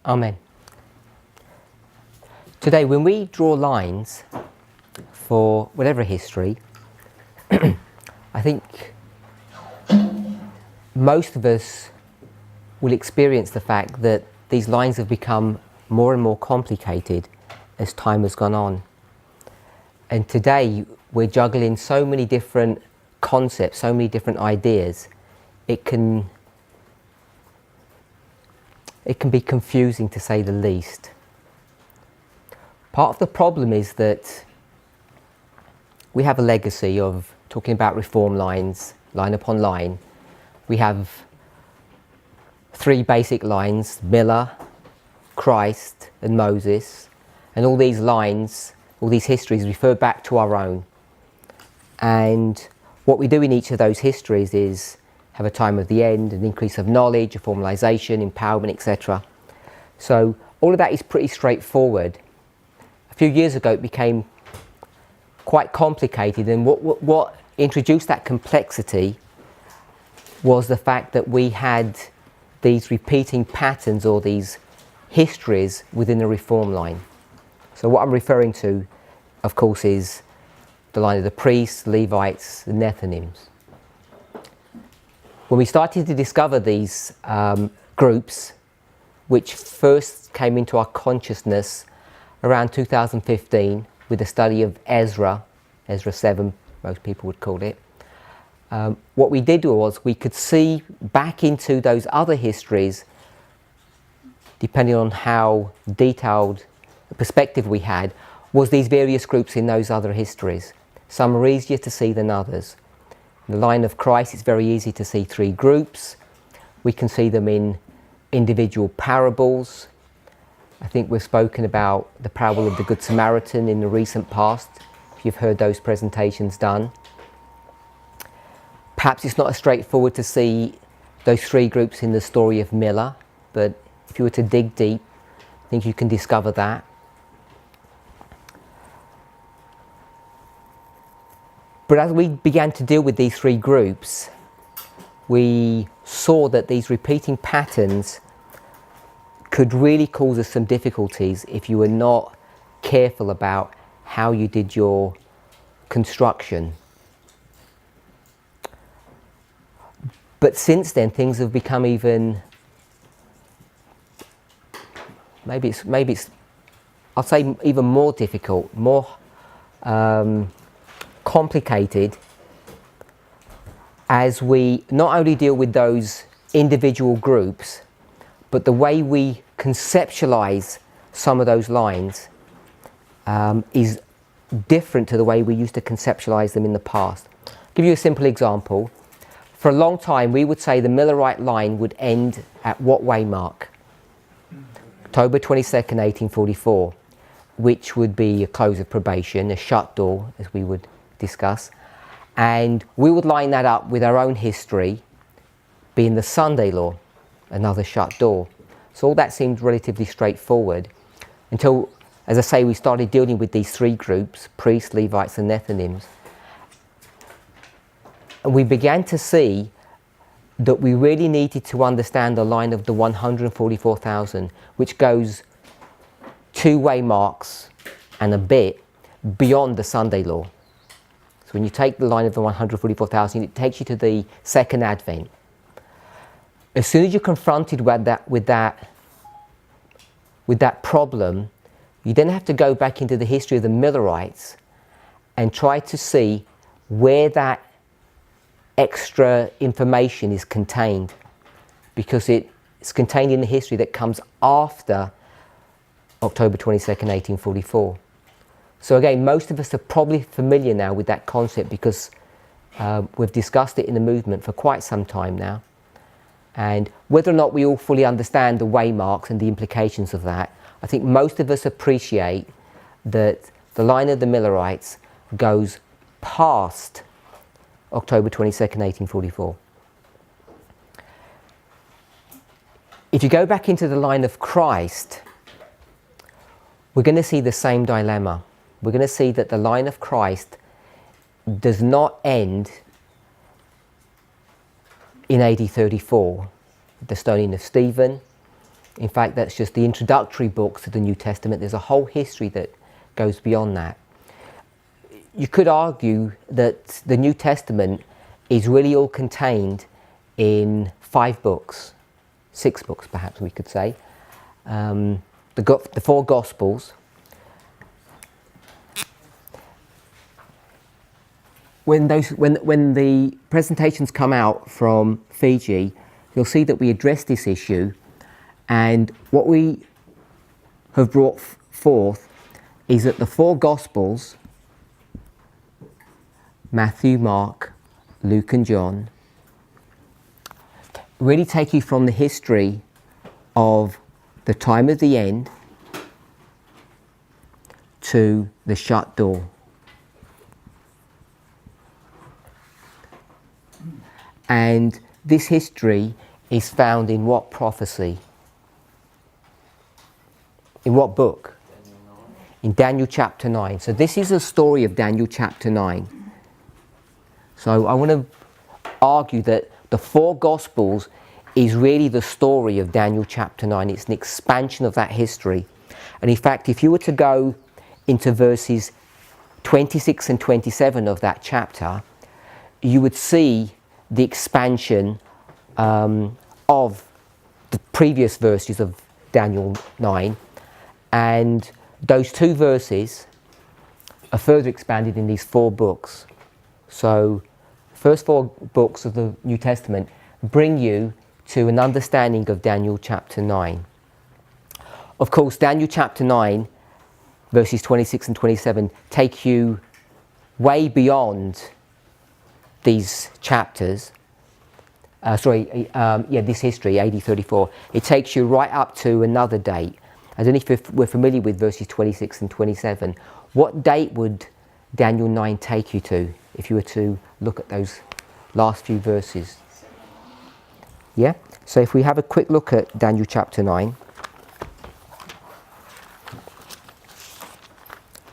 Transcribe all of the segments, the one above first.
Amen. Today, when we draw lines for whatever history, I think most of us will experience the fact that these lines have become more and more complicated as time has gone on. And today, we're juggling so many different concepts, so many different ideas, it can be confusing, to say the least. Part of the problem is that we have a legacy of talking about reform lines, line upon line. We have three basic lines: Miller, Christ and Moses, and all these lines, all these histories refer back to our own. And what we do in each of those histories is have a time of the end, an increase of knowledge, a formalization, empowerment, etc. So all of that is pretty straightforward. A few years ago it became quite complicated, and what introduced that complexity was the fact that we had these repeating patterns or these histories within the reform line. So what I'm referring to, of course, is the line of the priests, Levites, the Nethinims. When we started to discover these groups, which first came into our consciousness around 2015 with the study of Ezra 7, most people would call it, what we did was we could see back into those other histories, depending on how detailed a perspective we had, was these various groups in those other histories. Some are easier to see than others. In the line of Christ, it's very easy to see three groups. We can see them in individual parables. I think we've spoken about the parable of the Good Samaritan in the recent past, if you've heard those presentations done. Perhaps it's not as straightforward to see those three groups in the story of Miller, but if you were to dig deep, I think you can discover that. But as we began to deal with these three groups, we saw that these repeating patterns could really cause us some difficulties if you were not careful about how you did your construction. But since then, things have become even, maybe it's I'll say even more difficult, more complicated, as we not only deal with those individual groups, but the way we conceptualize some of those lines is different to the way we used to conceptualize them in the past. I'll give you a simple example. For a long time, we would say the Millerite line would end at what waymark? October 22nd, 1844, which would be a close of probation, a shut door, as we would discuss. And we would line that up with our own history, being the Sunday law, another shut door. So all that seemed relatively straightforward until, as I say, we started dealing with these three groups: priests, Levites and Nethinims. And we began to see that we really needed to understand the line of the 144,000, which goes 2 waymarks and a bit beyond the Sunday law. So when you take the line of the 144,000, it takes you to the second Advent. As soon as you're confronted with that problem, you then have to go back into the history of the Millerites and try to see where that extra information is contained, because it's contained in the history that comes after October 22nd, 1844. So again, most of us are probably familiar now with that concept because we've discussed it in the movement for quite some time now. And whether or not we all fully understand the waymarks and the implications of that, I think most of us appreciate that the line of the Millerites goes past October 22nd, 1844. If you go back into the line of Christ, we're going to see the same dilemma. We're going to see that the line of Christ does not end in AD 34, the stoning of Stephen. In fact, that's just the introductory books to the New Testament. There's a whole history that goes beyond that. You could argue that the New Testament is really all contained in 5 books, 6 books perhaps we could say. The 4 Gospels. When the presentations come out from Fiji, you'll see that we address this issue, and what we have brought forth is that the 4 Gospels, Matthew, Mark, Luke and John, really take you from the history of the time of the end to the shut door. And this history is found in what prophecy? In what book? In Daniel chapter 9. So this is a story of Daniel chapter 9. So I want to argue that the 4 Gospels is really the story of Daniel chapter 9. It's an expansion of that history. And in fact, if you were to go into verses 26 and 27 of that chapter, you would see the expansion of the previous verses of Daniel 9, and those 2 verses are further expanded in these 4 books. So the first 4 books of the New Testament bring you to an understanding of Daniel chapter 9. Of course, Daniel chapter 9 verses 26 and 27 take you way beyond these chapters, this history, AD 34. It takes you right up to another date. I don't know if we're familiar with verses 26 and 27. What date would Daniel 9 take you to if you were to look at those last few verses? Yeah? So if we have a quick look at Daniel chapter 9.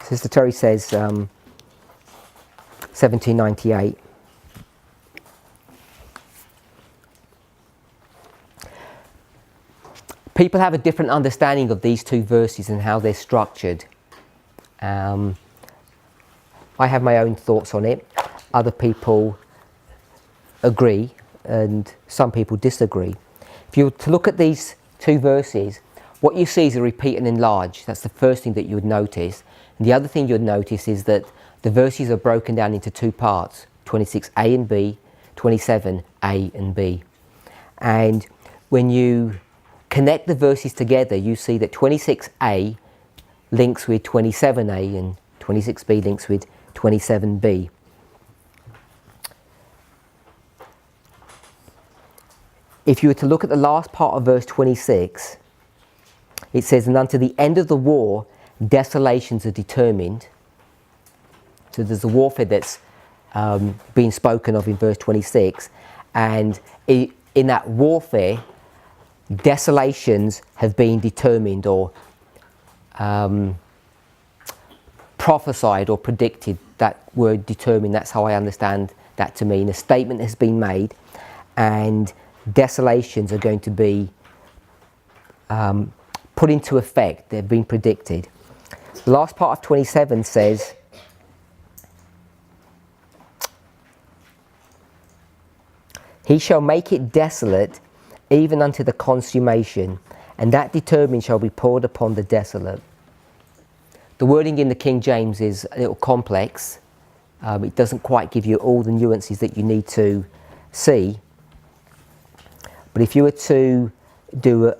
Sister Terry says 1798. People have a different understanding of these 2 verses and how they're structured. I have my own thoughts on it. Other people agree and some people disagree. If you were to look at these 2 verses, what you see is a repeat and enlarge. That's the first thing that you would notice. And the other thing you'd notice is that the verses are broken down into 2 parts, 26a and b, 27a and b. And when you connect the verses together, you see that 26a links with 27a and 26b links with 27b. If you were to look at the last part of verse 26, it says, and unto the end of the war, desolations are determined. So there's a warfare that's being spoken of in verse 26, and in that warfare, desolations have been determined or prophesied or predicted. That word determined, that's how I understand that to mean. A statement has been made and desolations are going to be put into effect. They've been predicted. The last part of 27 says, he shall make it desolate even unto the consummation, and that determined shall be poured upon the desolate. The wording in the King James is a little complex. It doesn't quite give you all the nuances that you need to see. But if you were to do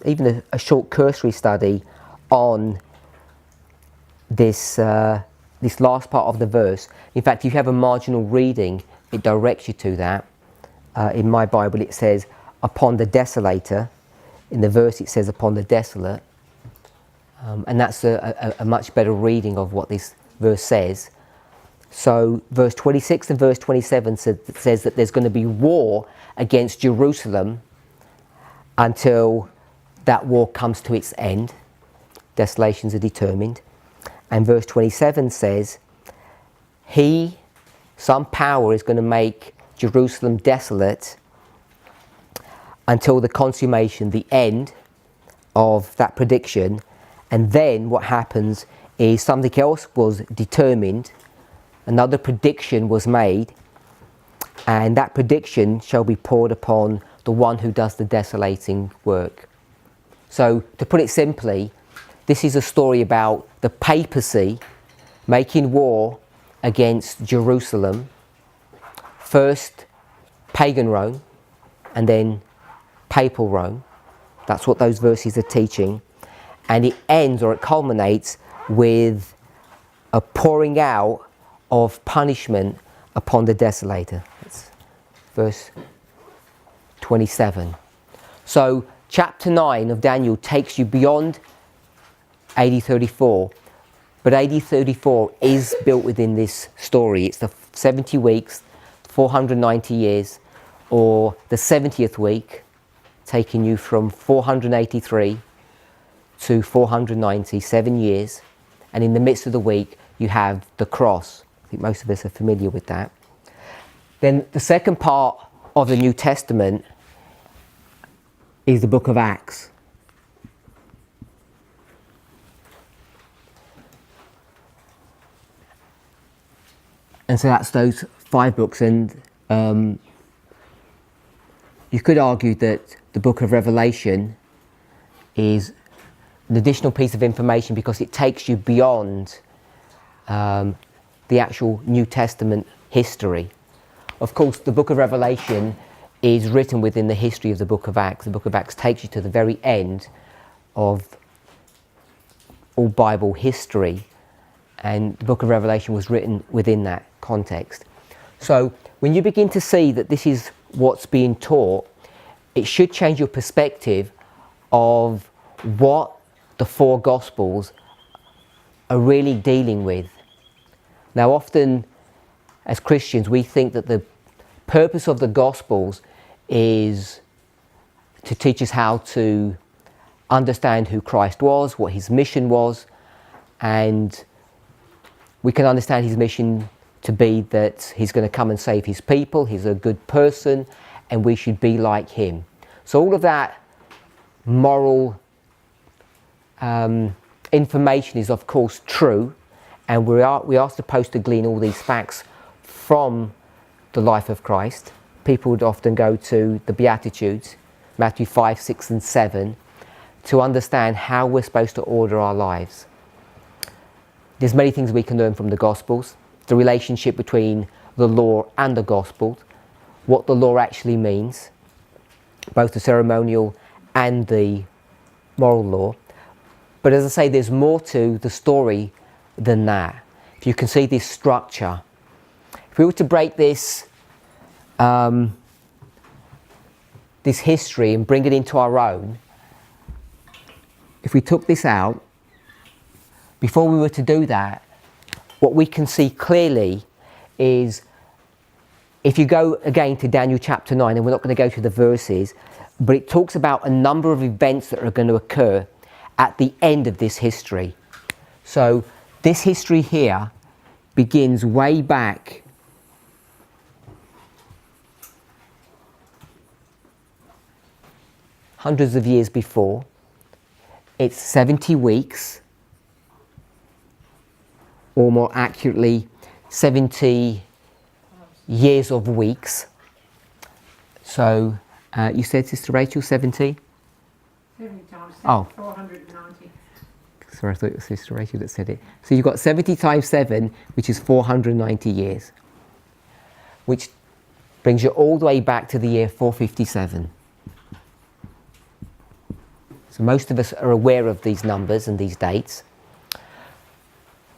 even a short cursory study on this last part of the verse, in fact, if you have a marginal reading, it directs you to that. In my Bible, it says, upon the desolator. In the verse, it says, upon the desolate. And that's a much better reading of what this verse says. So verse 26 and verse 27 says that there's going to be war against Jerusalem until that war comes to its end. Desolations are determined. And verse 27 says, some power is going to make Jerusalem desolate until the consummation, the end, of that prediction, and then what happens is something else was determined, another prediction was made, and that prediction shall be poured upon the one who does the desolating work. So, to put it simply, this is a story about the papacy making war against Jerusalem, first pagan Rome and then papal Rome. That's what those verses are teaching. And it ends, or it culminates, with a pouring out of punishment upon the desolator. That's verse 27. So chapter 9 of Daniel takes you beyond AD 34, but AD 34 is built within this story. It's the 70 weeks, 490 years, or the 70th week, taking you from 483 to 490, 7 years. And in the midst of the week, you have the cross. I think most of us are familiar with that. Then the second part of the New Testament is the book of Acts. And so that's those 5 books, and you could argue that the book of Revelation is an additional piece of information because it takes you beyond the actual New Testament history. Of course, the book of Revelation is written within the history of the book of Acts. The book of Acts takes you to the very end of all Bible history, and the book of Revelation was written within that context. So when you begin to see that this is what's being taught, it should change your perspective of what the 4 Gospels are really dealing with. Now, often as Christians, we think that the purpose of the Gospels is to teach us how to understand who Christ was, what his mission was, and we can understand his mission to be that he's going to come and save his people, he's a good person, and we should be like him. So all of that moral information is of course true, and we are supposed to glean all these facts from the life of Christ. People would often go to the Beatitudes, Matthew 5, 6 and 7, to understand how we're supposed to order our lives. There's many things we can learn from the Gospels, the relationship between the law and the Gospel, what the law actually means, both the ceremonial and the moral law. But as I say, there's more to the story than that. If you can see this structure, if we were to break this this history and bring it into our own, if we took this out, before we were to do that, what we can see clearly is, if you go again to Daniel chapter 9, and we're not going to go to the verses, but it talks about a number of events that are going to occur at the end of this history. So this history here begins way back hundreds of years before. It's 70 weeks, or more accurately 70 years of weeks. So you said, Sister Rachel, 70? 70 times 7, oh. 490. Sorry, I thought it was Sister Rachel that said it. So you've got 70 times 7, which is 490 years, which brings you all the way back to the year 457. So most of us are aware of these numbers and these dates.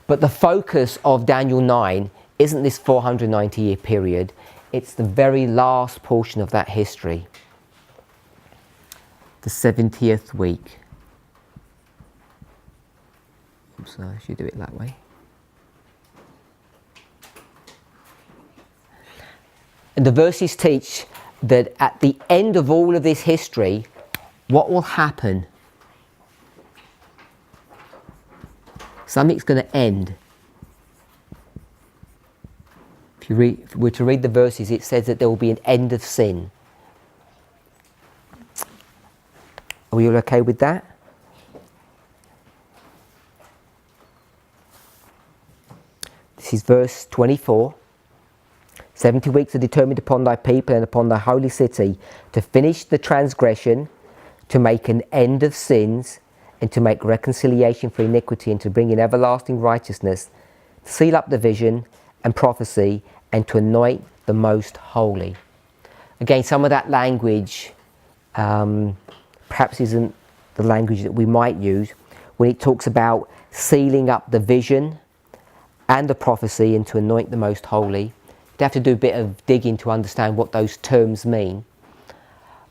But the focus of Daniel 9 isn't this 490-year period. It's the very last portion of that history, the 70th week. So I should do it that way. And the verses teach that at the end of all of this history, what will happen? Something's going to end. If you were to read the verses, it says that there will be an end of sin. Are we all okay with that? This is verse 24. 70 weeks are determined upon thy people and upon thy holy city to finish the transgression, to make an end of sins, and to make reconciliation for iniquity, and to bring in everlasting righteousness, to seal up the vision and prophecy, and to anoint the most holy. Again, some of that language perhaps isn't the language that we might use when it talks about sealing up the vision and the prophecy and to anoint the most holy. You'd have to do a bit of digging to understand what those terms mean.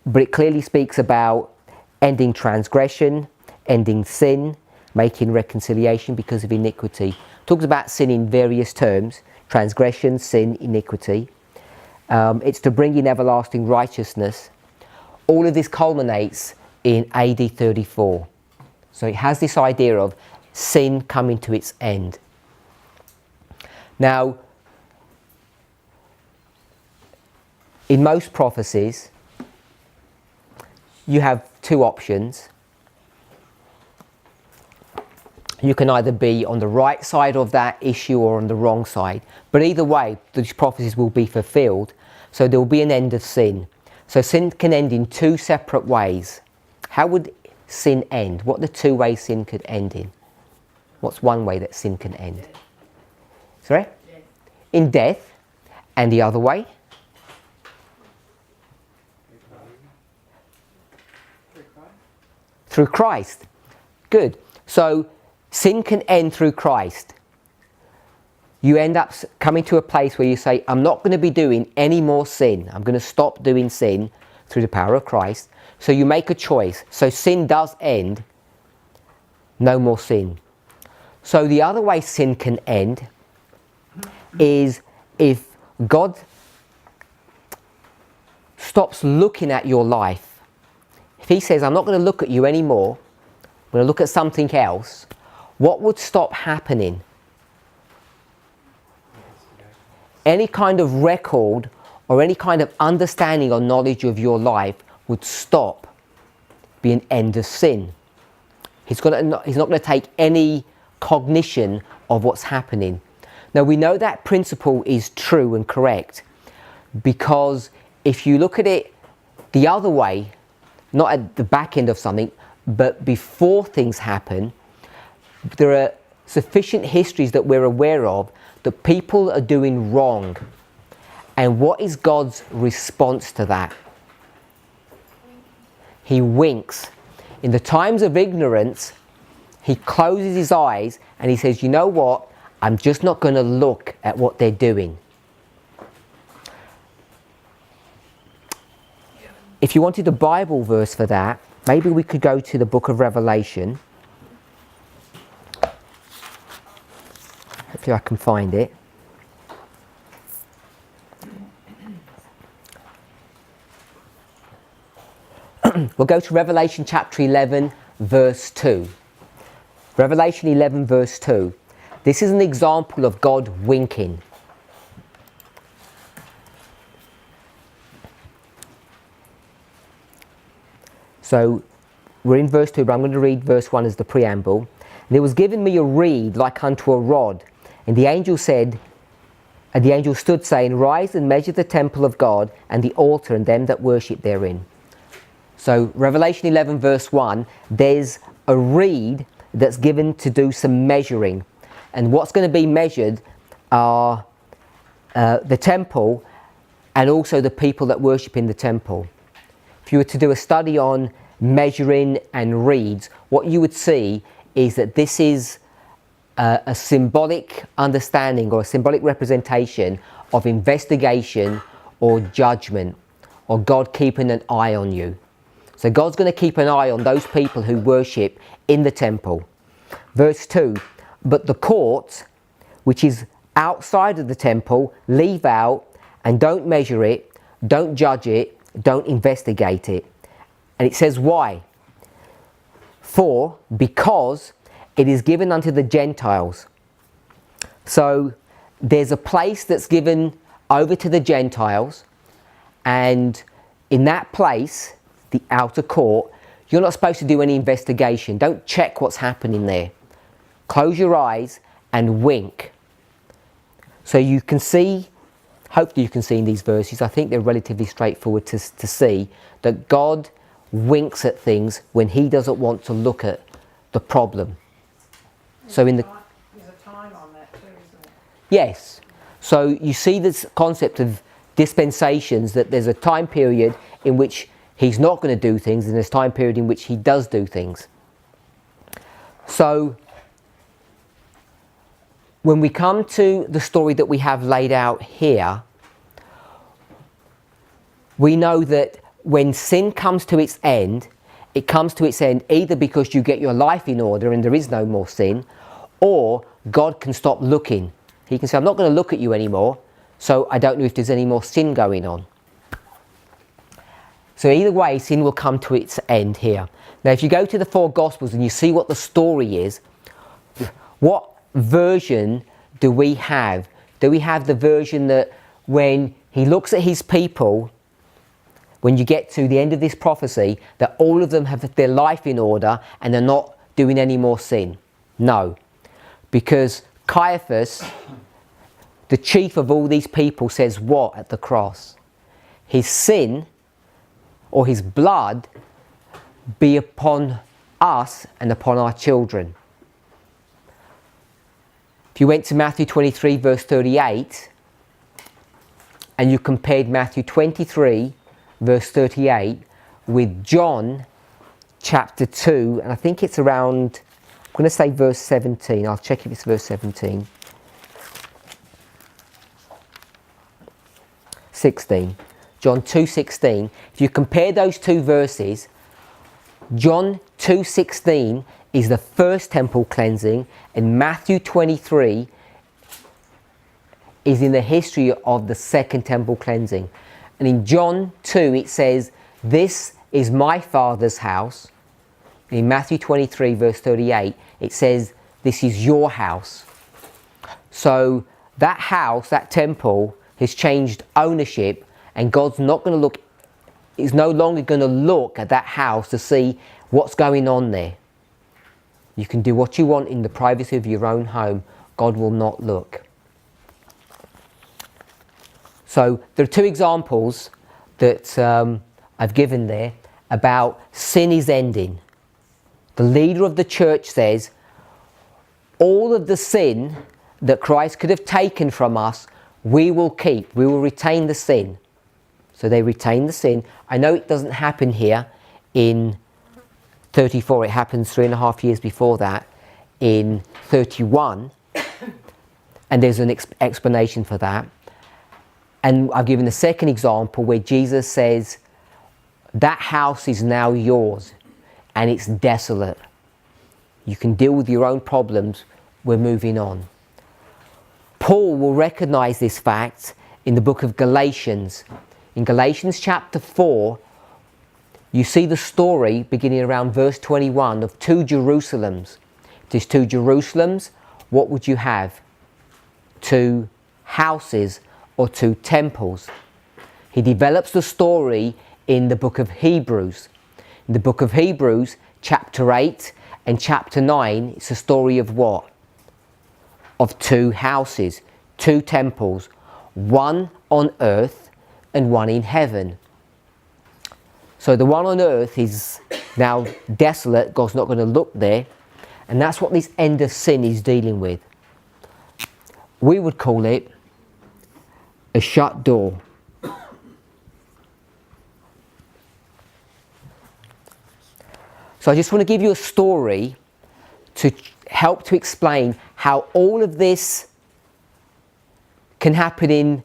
But it clearly speaks about ending transgression, ending sin, making reconciliation because of iniquity. It talks about sin in various terms: transgression, sin, iniquity. It's to bring in everlasting righteousness. All of this culminates in AD 34. So it has this idea of sin coming to its end. Now, in most prophecies, you have two options. You can either be on the right side of that issue or on the wrong side. But either way, these prophecies will be fulfilled. So there will be an end of sin. So sin can end in two separate ways. How would sin end? What are the two ways sin could end in? What's one way that sin can end? Sorry? Death. In death. And the other way? Through Christ. Good. So sin can end through Christ. You end up coming to a place where you say, I'm not going to be doing any more sin. I'm going to stop doing sin through the power of Christ. So you make a choice. So sin does end. No more sin. So the other way sin can end is if God stops looking at your life. If he says, I'm not going to look at you anymore, I'm going to look at something else, what would stop happening? Any kind of record or any kind of understanding or knowledge of your life would stop, be an end of sin. He's not going to take any cognition of what's happening. Now we know that principle is true and correct, because if you look at it the other way, not at the back end of something, but before things happen, there are sufficient histories that we're aware of that people are doing wrong. And what is God's response to that? He winks. In the times of ignorance, he closes his eyes and he says, you know what? I'm just not going to look at what they're doing. If you wanted a Bible verse for that, maybe we could go to the book of Revelation. Hopefully I can find it. We'll go to Revelation chapter 11, verse 2. Revelation 11, verse 2. This is an example of God winking. So we're in verse 2, but I'm going to read verse 1 as the preamble. And it was given me a reed like unto a rod. And the angel stood saying, rise and measure the temple of God and the altar and them that worship therein. So Revelation 11 verse 1, there's a reed that's given to do some measuring. And what's going to be measured are the temple and also the people that worship in the temple. If you were to do a study on measuring and reeds, what you would see is that this is a symbolic understanding or a symbolic representation of investigation or judgment, or God keeping an eye on you. So God's going to keep an eye on those people who worship in the temple. Verse 2, but the court, which is outside of the temple, leave out and don't measure it, don't judge it, don't investigate it. And it says why? Because it is given unto the Gentiles. So there's a place that's given over to the Gentiles, and in that place, the outer court, you're not supposed to do any investigation. Don't check what's happening there. Close your eyes and wink. So you can see, hopefully you can see in these verses, I think they're relatively straightforward to see, that God winks at things when he doesn't want to look at the problem. So in the... There's a time on that too, isn't it? Yes. So you see this concept of dispensations, that there's a time period in which he's not going to do things, and there's a time period in which he does do things. So when we come to the story that we have laid out here, we know that when sin comes to its end, it comes to its end either because you get your life in order and there is no more sin, or God can stop looking. He can say, I'm not going to look at you anymore, so I don't know if there's any more sin going on. So either way, sin will come to its end here. Now, if you go to the four Gospels and you see what the story is, what version do we have? Do we have the version that when he looks at his people, when you get to the end of this prophecy, that all of them have their life in order and they're not doing any more sin? No. Because Caiaphas, the chief of all these people, says what at the cross? His sin, or his blood, be upon us and upon our children. If you went to Matthew 23 verse 38 and you compared Matthew 23 verse 38 with John chapter 2, and I think it's around, I'm going to say verse 17, I'll check if it's verse 17. 16. John 2:16. If you compare those two verses, John 2:16 is the first temple cleansing, and Matthew 23 is in the history of the second temple cleansing. And in John 2 it says, this is my Father's house. In Matthew 23 verse 38 it says, this is your house. So that house, that temple, has changed ownership, and God's not going to look, is no longer going to look at that house to see what's going on there. You can do what you want in the privacy of your own home. God will not look. So there are two examples that I've given there about sin is ending. The leader of the church says, all of the sin that Christ could have taken from us, we will keep. We will retain the sin. So they retain the sin. I know it doesn't happen here in 34. It happens 3.5 years before that in 31. And there's an explanation for that. And I've given the second example where Jesus says, that house is now yours and it's desolate. You can deal with your own problems. We're moving on. Paul will recognize this fact in the book of Galatians. In Galatians chapter 4, you see the story beginning around verse 21 of two Jerusalems. These two Jerusalems, what would you have? Two houses or two temples. He develops the story in the book of Hebrews. In the book of Hebrews, chapter 8 and chapter 9, it's a story of what? Of two houses, two temples, one on earth and one in heaven. So the one on earth is now desolate, God's not going to look there, and that's what this end of sin is dealing with. We would call it a shut door. So I just want to give you a story to help to explain how all of this can happen in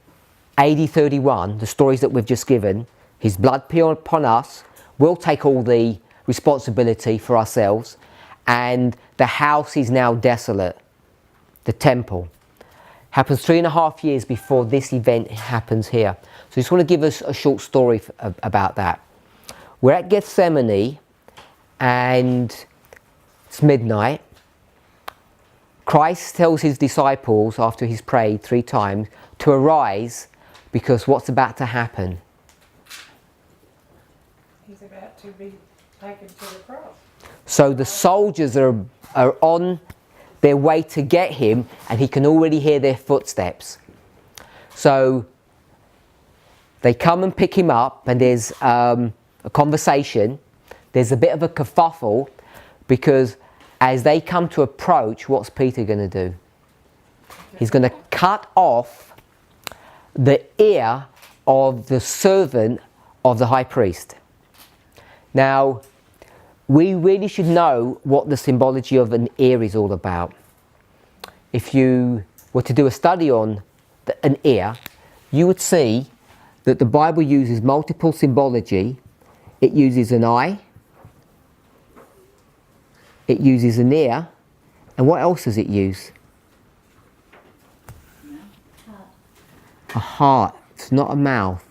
AD 31, the stories that we've just given. His blood be upon us, we'll take all the responsibility for ourselves, and the house is now desolate, the temple. Happens 3.5 years before this event happens here. So I just want to give us a short story about that. We're at Gethsemane and it's midnight. Christ tells his disciples after he's prayed 3 times to arise because what's about to happen? He's about to be taken to the cross. So the soldiers are on their way to get him, and he can already hear their footsteps. So they come and pick him up, and there's a conversation. There's a bit of a kerfuffle, because as they come to approach, what's Peter going to do? He's going to cut off the ear of the servant of the high priest. Now, we really should know what the symbology of an ear is all about. If you were to do a study on an ear, you would see that the Bible uses multiple symbology. It uses an eye, it uses an ear, and what else does it use? A heart. It's not a mouth.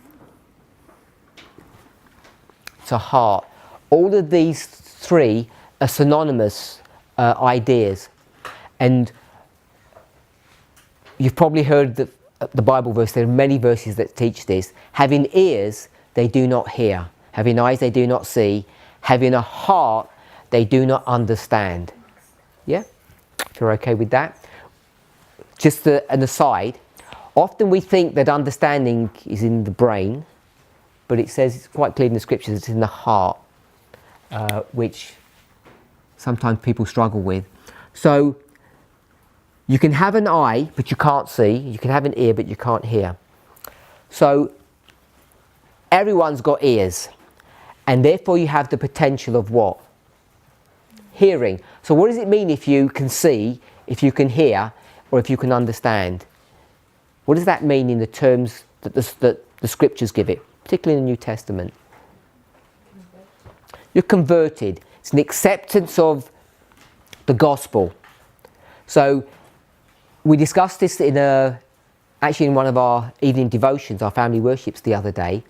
It's a heart. All of these three are synonymous ideas. And you've probably heard the Bible verse. There are many verses that teach this. Having ears, they do not hear. Having eyes, they do not see. Having a heart, they do not understand. Yeah? If you're okay with that. Just an aside. Often we think that understanding is in the brain, but it says, it's quite clear in the scriptures, it's in the heart, which sometimes people struggle with. So you can have an eye, but you can't see. You can have an ear, but you can't hear. So everyone's got ears, and therefore you have the potential of what? Hearing. So what does it mean if you can see, if you can hear, or if you can understand? What does that mean in the terms that the scriptures give it, particularly in the New Testament? You're converted. It's an acceptance of the gospel. So we discussed this actually in one of our evening devotions, our family worships the other day,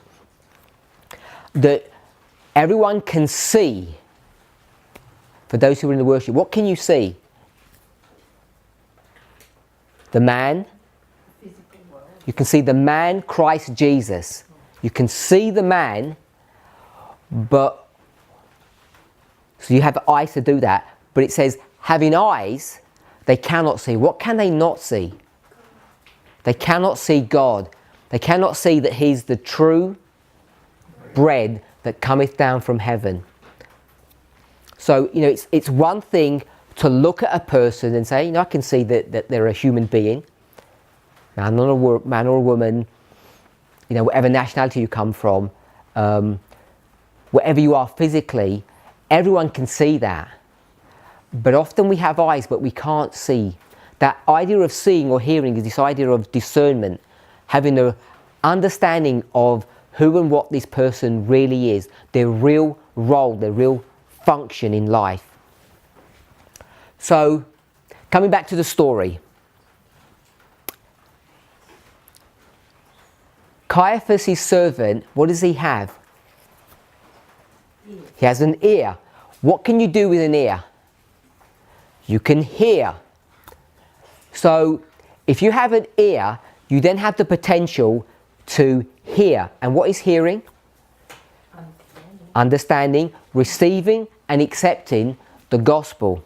that everyone can see. For those who are in the worship, what can you see? The man. You can see the man, Christ Jesus. You can see the man, but so you have eyes to do that. But it says, having eyes, they cannot see. What can they not see? They cannot see God. They cannot see that He's the true bread that cometh down from heaven. So, it's one thing to look at a person and say, I can see that they're a human being. Man or a woman, whatever nationality you come from, wherever you are physically, everyone can see that. But often we have eyes, but we can't see. That idea of seeing or hearing is this idea of discernment, having an understanding of who and what this person really is, their real role, their real function in life. So, coming back to the story. Caiaphas' servant, what does he have? He has an ear. What can you do with an ear? You can hear. So if you have an ear, you then have the potential to hear. And what is hearing? Understanding, receiving and accepting the gospel.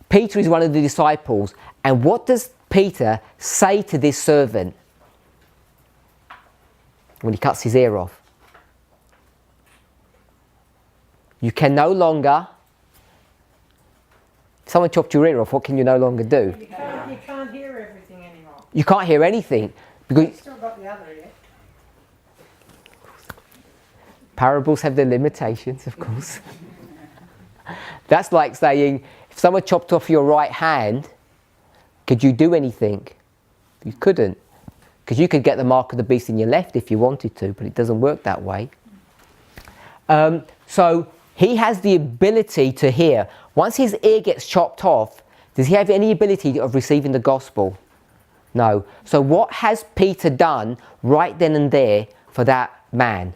Peter is one of the disciples. And what does Peter say to this servant when he cuts his ear off? You can no longer... If someone chopped your ear off, what can you no longer do? You can't hear everything anymore. You can't hear anything. Because You've still got the other ear. parables have their limitations, of course. That's like saying, if someone chopped off your right hand, could you do anything? You couldn't. Because you could get the mark of the beast in your left if you wanted to, but it doesn't work that way. So he has the ability to hear. Once his ear gets chopped off, does he have any ability of receiving the gospel? No. So what has Peter done right then and there for that man?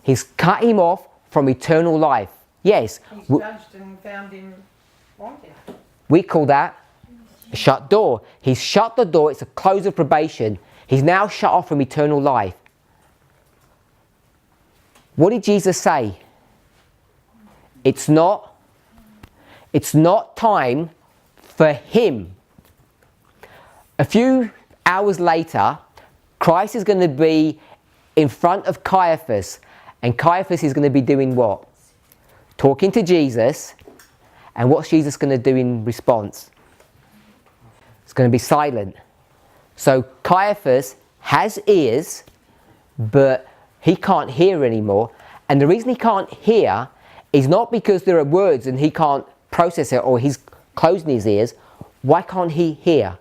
He's cut him off from eternal life. Yes. He's judged and found him wanted. We call that a shut door. He's shut the door. It's a close of probation. He's now shut off from eternal life. What did Jesus say? It's not time for him. A few hours later, Christ is going to be in front of Caiaphas, and Caiaphas is going to be doing what? Talking to Jesus, and what's Jesus going to do in response? It's going to be silent. So Caiaphas has ears, but he can't hear anymore. And the reason he can't hear is not because there are words and he can't process it or he's closing his ears. Why can't he hear?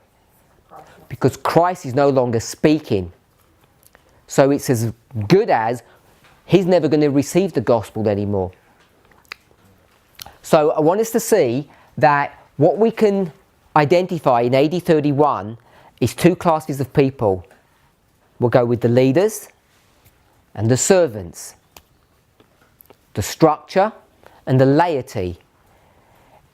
Because Christ is no longer speaking. So it's as good as he's never going to receive the gospel anymore. So I want us to see that what we can identify in AD 31 is two classes of people. We'll go with the leaders and the servants, the structure and the laity.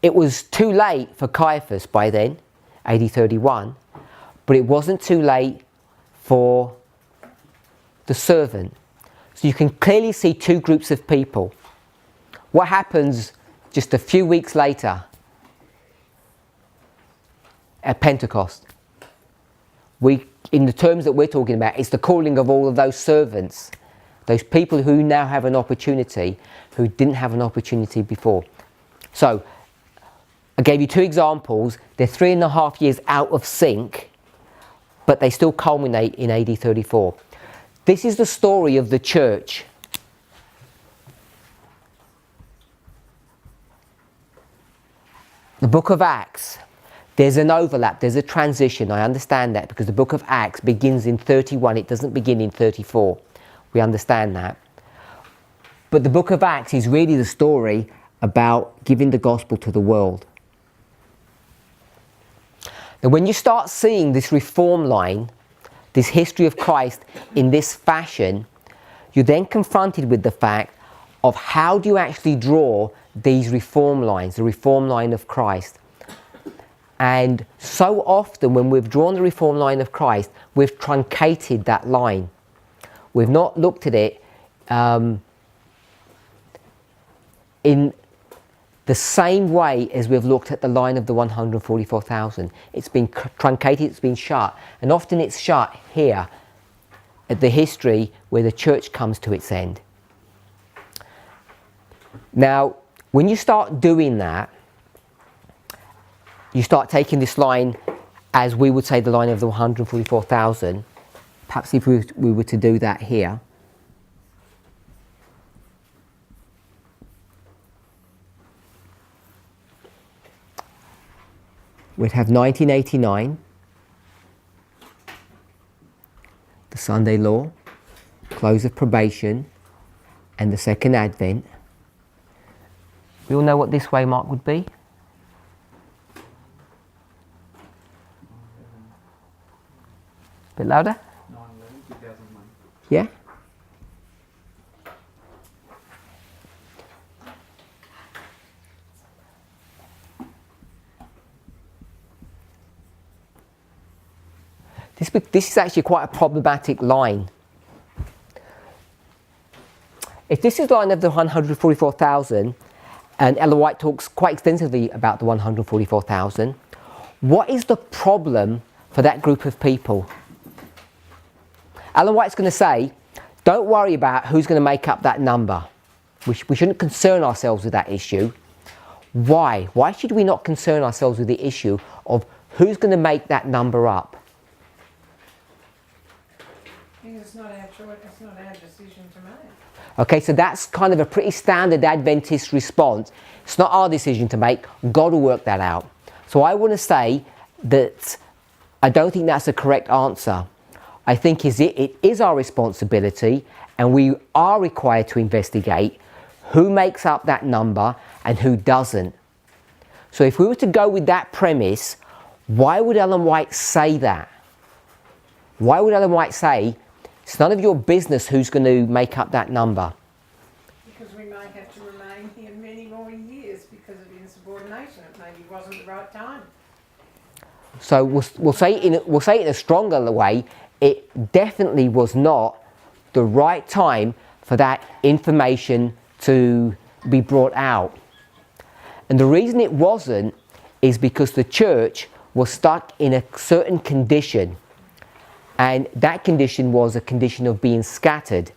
It was too late for Caiaphas by then, AD 31, but it wasn't too late for the servant. So you can clearly see two groups of people. What happens just a few weeks later at Pentecost? In the terms that we're talking about, it's the calling of all of those servants, those people who now have an opportunity, who didn't have an opportunity before. So, I gave you two examples. They're 3.5 years out of sync, but they still culminate in AD 34. This is the story of the church. The book of Acts, there's an overlap, there's a transition. I understand that because the book of Acts begins in 31, it doesn't begin in 34. We understand that. But the book of Acts is really the story about giving the gospel to the world. Now, when you start seeing this reform line, this history of Christ in this fashion, you're then confronted with the fact of how do you actually draw these reform lines, the reform line of Christ. And so often when we've drawn the reform line of Christ, we've truncated that line. We've not looked at it in the same way as we've looked at the line of the 144,000. It's been truncated, it's been shut, and often it's shut here at the history where the church comes to its end. Now, when you start doing that, you start taking this line, as we would say the line of the 144,000, perhaps if we were to do that here, we'd have 1989, the Sunday Law, close of probation, and the second Advent. We all know what this waymark would be? A bit louder? 9/11/2001. Yeah? This is actually quite a problematic line. If this is the line of the 144,000, and Ellen White talks quite extensively about the 144,000, what is the problem for that group of people? Ellen White's going to say, don't worry about who's going to make up that number. We shouldn't concern ourselves with that issue. Why? Why should we not concern ourselves with the issue of who's going to make that number up? Because it's not our choice, it's not our decision to make. Okay, so that's kind of a pretty standard Adventist response. It's not our decision to make. God will work that out. So I want to say that I don't think that's a correct answer. I think it is our responsibility, and we are required to investigate who makes up that number and who doesn't. So if we were to go with that premise, why would Ellen White say that? Why would Ellen White say, it's none of your business who's going to make up that number? Because we may have to remain here many more years because of insubordination. It maybe wasn't the right time. So we'll say it in a stronger way. It definitely was not the right time for that information to be brought out. And the reason it wasn't is because the church was stuck in a certain condition. And that condition was a condition of being scattered,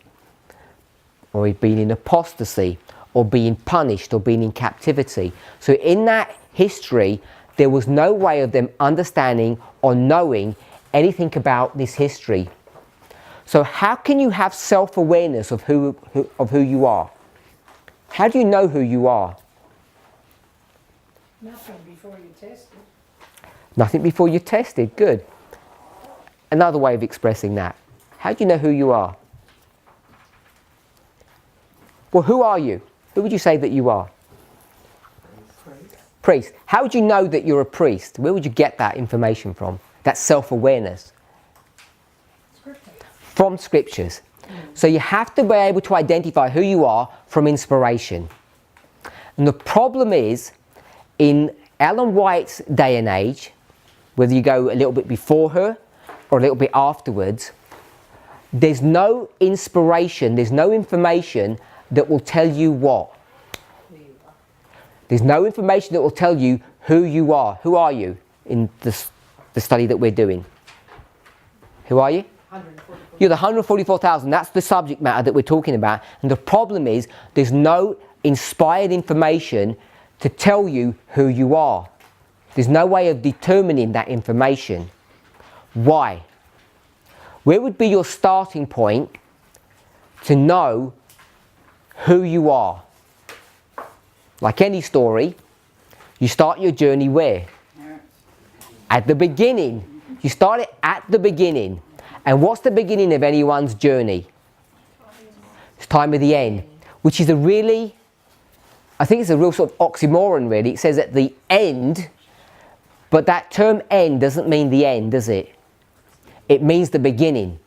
or being in apostasy, or being punished, or being in captivity. So in that history, there was no way of them understanding or knowing anything about this history. So how can you have self-awareness of who you are? How do you know who you are? Nothing before you test it. Nothing before you tested. Good. Another way of expressing that. How do you know who you are? Well, who are you? Who would you say that you are? Priest. How would you know that you're a priest? Where would you get that information from? That self-awareness? From scriptures. So you have to be able to identify who you are from inspiration. And the problem is, in Ellen White's day and age, whether you go a little bit before her or a little bit afterwards, there's no inspiration, there's no information that will tell you what. There's no information that will tell you who you are. Who are you in the study that we're doing? Who are you? 144. You're the 144,000. That's the subject matter that we're talking about. And the problem is there's no inspired information to tell you who you are. There's no way of determining that information. Why? Where would be your starting point to know who you are? Like any story, you start your journey where? At the beginning. You start it at the beginning. And what's the beginning of anyone's journey? It's time of the end, which is I think it's a real sort of oxymoron really. It says at the end, but that term end doesn't mean the end, does it? It means the beginning.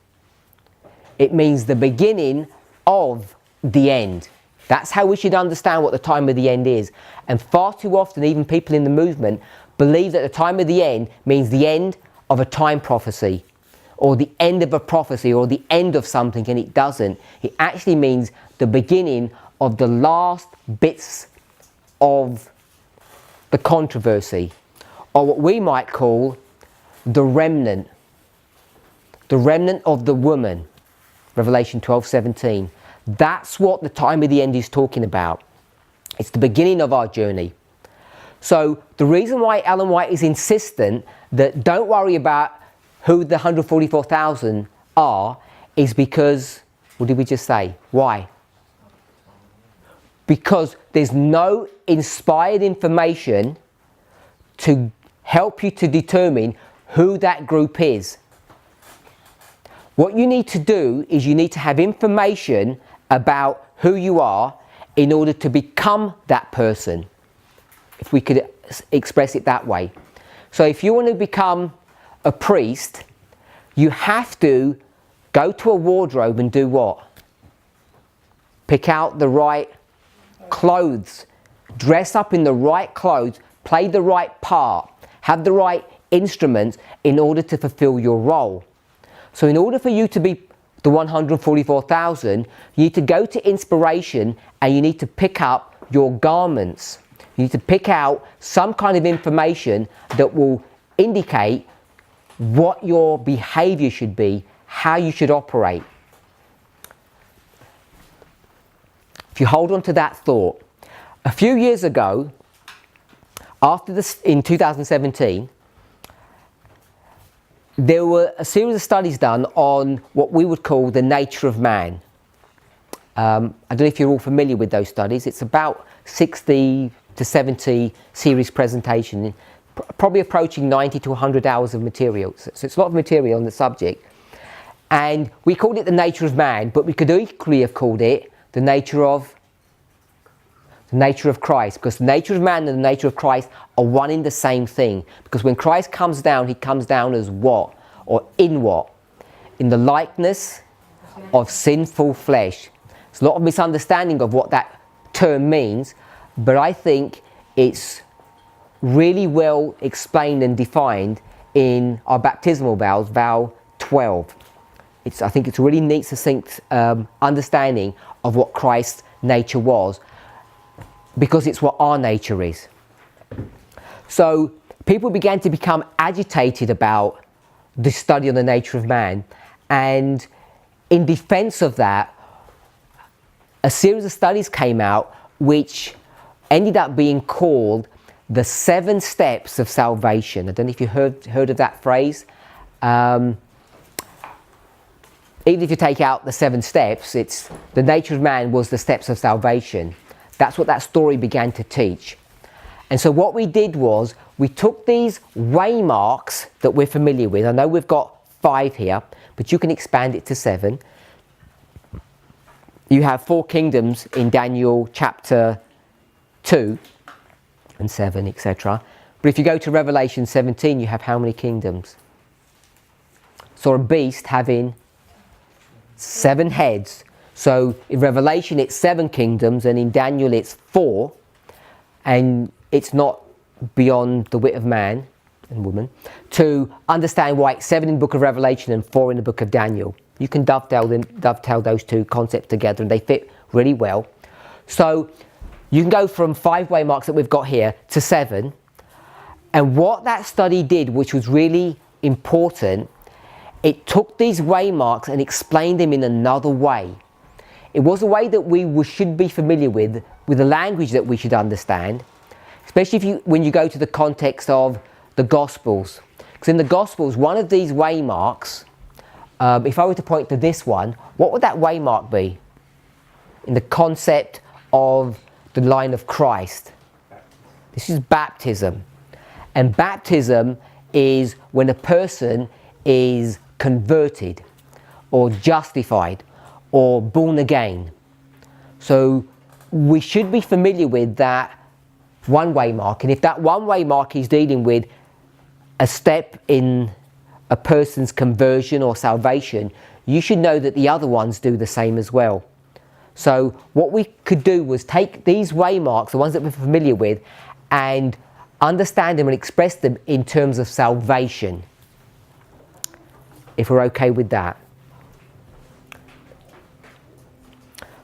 It means the beginning of the end. That's how we should understand what the time of the end is. And far too often, even people in the movement believe that the time of the end means the end of a time prophecy, or the end of a prophecy, or the end of something, and it doesn't. It actually means the beginning of the last bits of the controversy, or what we might call the remnant of the woman, Revelation 12:17. That's what the time of the end is talking about. It's the beginning of our journey. So the reason why Ellen White is insistent that don't worry about who the 144,000 are is because, what did we just say? Why? Because there's no inspired information to help you to determine who that group is. What you need to do is you need to have information about who you are in order to become that person, if we could express it that way. So if you want to become a priest, you have to go to a wardrobe and do what? Pick out the right clothes, dress up in the right clothes, play the right part, have the right instruments in order to fulfill your role. So in order for you to be the 144,000, you need to go to inspiration and you need to pick up your garments. You need to pick out some kind of information that will indicate what your behavior should be, how you should operate. If you hold on to that thought, a few years ago, in 2017, there were a series of studies done on what we would call the nature of man. I don't know if you're all familiar with those studies. It's about 60 to 70 series presentation, probably approaching 90 to 100 hours of material. So it's a lot of material on the subject. And we called it the nature of man, but we could equally have called it the nature of Christ, because the nature of man and the nature of Christ are one in the same thing. Because when Christ comes down, he comes down as what? Or in what? In the likeness of sinful flesh. There's a lot of misunderstanding of what that term means, but I think it's really well explained and defined in our baptismal vows, vow 12. I think it's a really neat, succinct understanding of what Christ's nature was, because it's what our nature is. So people began to become agitated about the study on the nature of man. And in defense of that, a series of studies came out which ended up being called the 7 steps of salvation. I don't know if you heard of that phrase. Even if you take out the 7 steps, it's the nature of man was the steps of salvation. That's what that story began to teach. And so what we did was we took these waymarks that we're familiar with. I know we've got 5 here, but you can expand it to 7. You have 4 kingdoms in Daniel chapter 2 and 7, etc. But if you go to Revelation 17, you have how many kingdoms? So a beast having 7 heads. So in Revelation it's 7 kingdoms, and in Daniel it's 4, and it's not beyond the wit of man and woman to understand why it's 7 in the book of Revelation and 4 in the book of Daniel. You can dovetail those 2 concepts together, and they fit really well. So you can go from 5 waymarks that we've got here to 7. And what that study did, which was really important, it took these waymarks and explained them in another way. It was a way that we should be familiar with the language that we should understand, especially when you go to the context of the Gospels. Because in the Gospels, one of these waymarks, if I were to point to this one, what would that waymark be in the concept of the line of Christ? This is baptism. And baptism is when a person is converted or justified or born again. So we should be familiar with that one waymark. And if that one waymark is dealing with a step in a person's conversion or salvation, you should know that the other ones do the same as well. So what we could do was take these waymarks, the ones that we're familiar with, and understand them and express them in terms of salvation, if we're okay with that.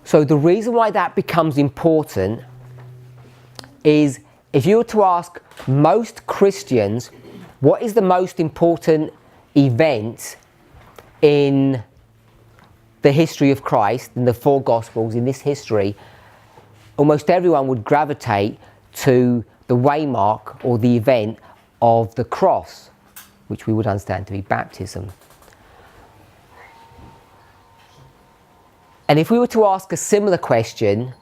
So the reason why that becomes important is if you were to ask most Christians, what is the most important event in the history of Christ, in the 4 Gospels, in this history, almost everyone would gravitate to the waymark or the event of the cross, which we would understand to be baptism. And if we were to ask a similar question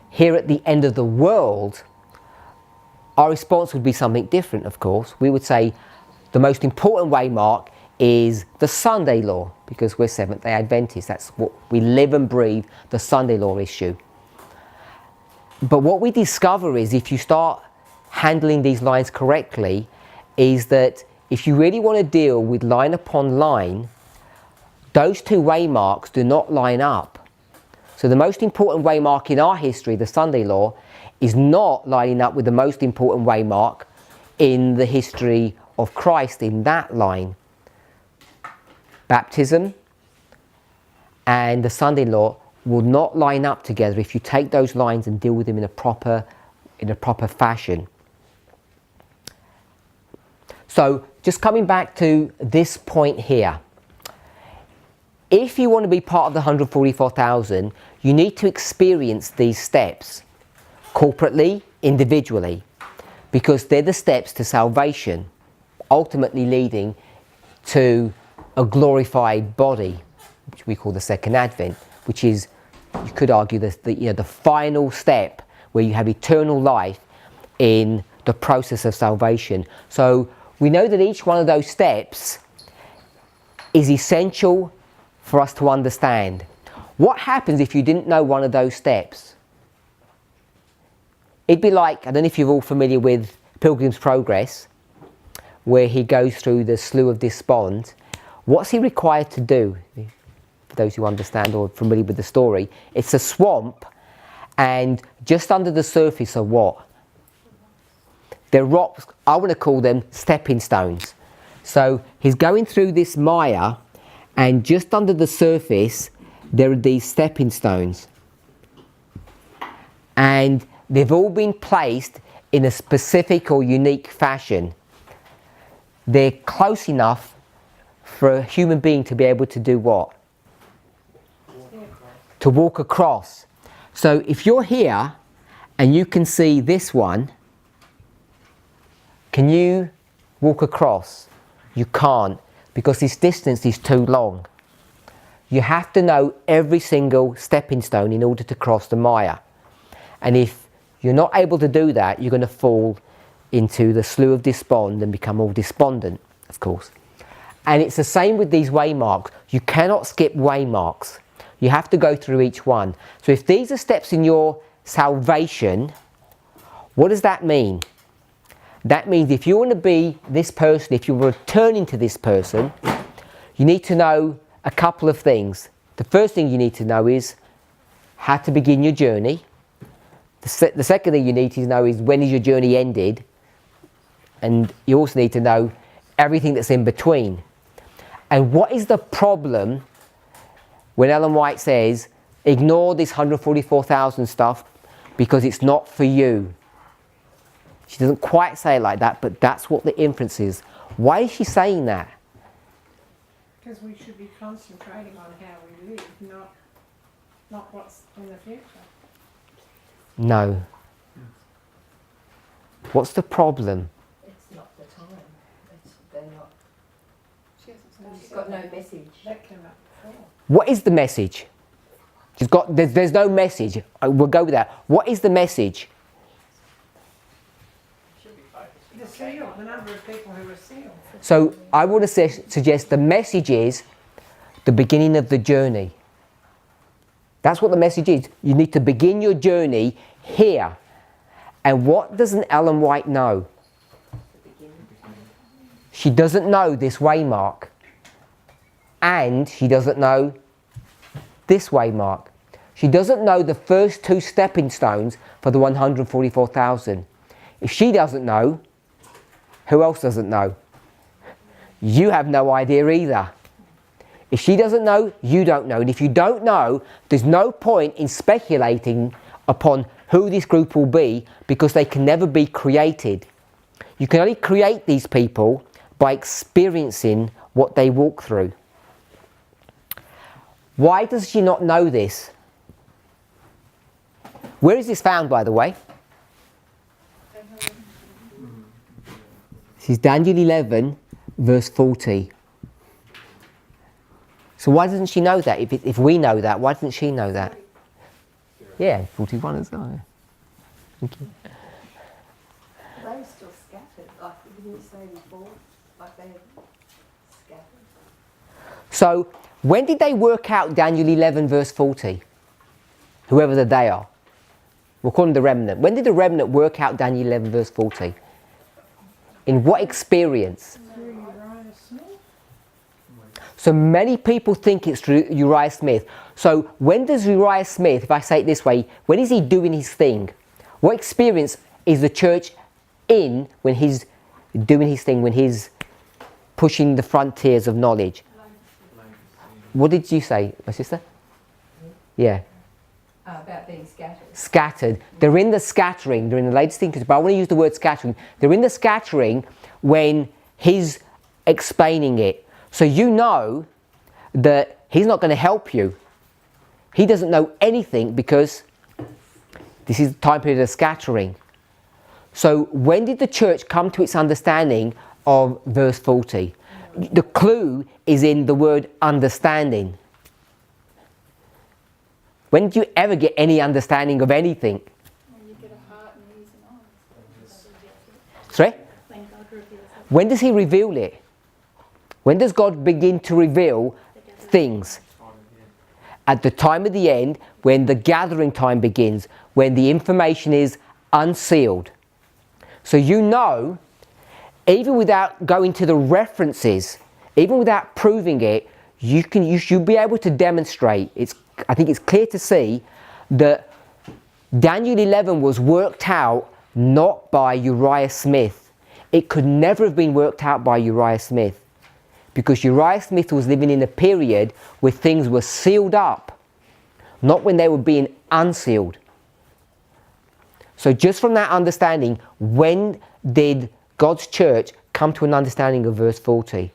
here at the end of the world, our response would be something different, of course. We would say the most important waymark is the Sunday law, because we're Seventh-day Adventists. That's what we live and breathe, the Sunday law issue. But what we discover is, if you start handling these lines correctly, is that if you really want to deal with line upon line, those 2 waymarks do not line up. So the most important waymark in our history, the Sunday law, is not lining up with the most important waymark in the history of Christ in that line. Baptism and the Sunday law will not line up together if you take those lines and deal with them in a proper fashion. So just coming back to this point here, if you want to be part of the 144,000, you need to experience these steps corporately, individually, because they're the steps to salvation, ultimately leading to a glorified body, which we call the second advent, which is, you could argue, the final step where you have eternal life in the process of salvation. So we know that each one of those steps is essential for us to understand. What happens if you didn't know one of those steps? It'd be like, I don't know if you're all familiar with Pilgrim's Progress, where he goes through the Slough of Despond. What's he required to do? For those who understand or are familiar with the story, it's a swamp, and just under the surface are what? They're rocks. I want to call them stepping stones. So he's going through this mire, and just under the surface there are these stepping stones, and they've all been placed in a specific or unique fashion. They're close enough for a human being to be able to do what? To walk across. So if you're here and you can see this one, can you walk across? You can't, because this distance is too long. You have to know every single stepping stone in order to cross the mire. And if you're not able to do that, you're going to fall into the slough of despond and become all despondent, of course. And it's the same with these waymarks. You cannot skip waymarks. You have to go through each one. So if these are steps in your salvation, what does that mean? That means if you want to be this person, if you're returning to this person, you need to know a couple of things. The first thing you need to know is how to begin your journey. The second thing you need to know is when is your journey ended. And you also need to know everything that's in between. And what is the problem when Ellen White says, ignore this 144,000 stuff because it's not for you? She doesn't quite say it like that, but that's what the inference is. Why is she saying that? Because we should be concentrating on how we live, not what's in the future. No. What's the problem? It's not the time. They're not. She's got no message. That came up before. What is the message? There's no message. We'll go with that. What is the message? The seal, the number of people who are sealed. So I want to suggest the message is the beginning of the journey. That's what the message is. You need to begin your journey here. And what doesn't Ellen White know? She doesn't know this waymark. And she doesn't know this waymark. She doesn't know the first two stepping stones for the 144,000. If she doesn't know, who else doesn't know? You have no idea either. If she doesn't know, you don't know. And if you don't know, there's no point in speculating upon who this group will be, because they can never be created. You can only create these people by experiencing what they walk through. Why does she not know this? Where is this found, by the way? This is Daniel 11, verse 40. So why doesn't she know that? If we know that, why doesn't she know that? Yeah, 41 as well. Thank you. They were still scattered, like didn't you say before? Like they had scattered. So when did they work out Daniel 11, verse 40? Whoever the they are. We'll call them the remnant. When did the remnant work out Daniel 11, verse 40? In what experience? So many people think it's through Uriah Smith. So when does Uriah Smith, if I say it this way, when is he doing his thing? What experience is the church in when he's doing his thing, when he's pushing the frontiers of knowledge? What did you say, my sister? Yeah. About being scattered. Scattered. They're in the scattering. They're in the latest thinkers, but I want to use the word scattering. They're in the scattering when he's explaining it. So you know that he's not going to help you. He doesn't know anything because this is the time period of scattering. So when did the church come to its understanding of verse 40? The clue is in the word understanding. When did you ever get any understanding of anything? When you get a heart and ears and eyes. Sorry? When God reveals it. When does he reveal it? When does God begin to reveal things? At the time of the end, when the gathering time begins, when the information is unsealed. So you know, even without going to the references, even without proving it, you should be able to demonstrate. I think it's clear to see that Daniel 11 was worked out not by Uriah Smith. It could never have been worked out by Uriah Smith, because Uriah Smith was living in a period where things were sealed up, not when they were being unsealed. So just from that understanding, when did God's church come to an understanding of verse 40?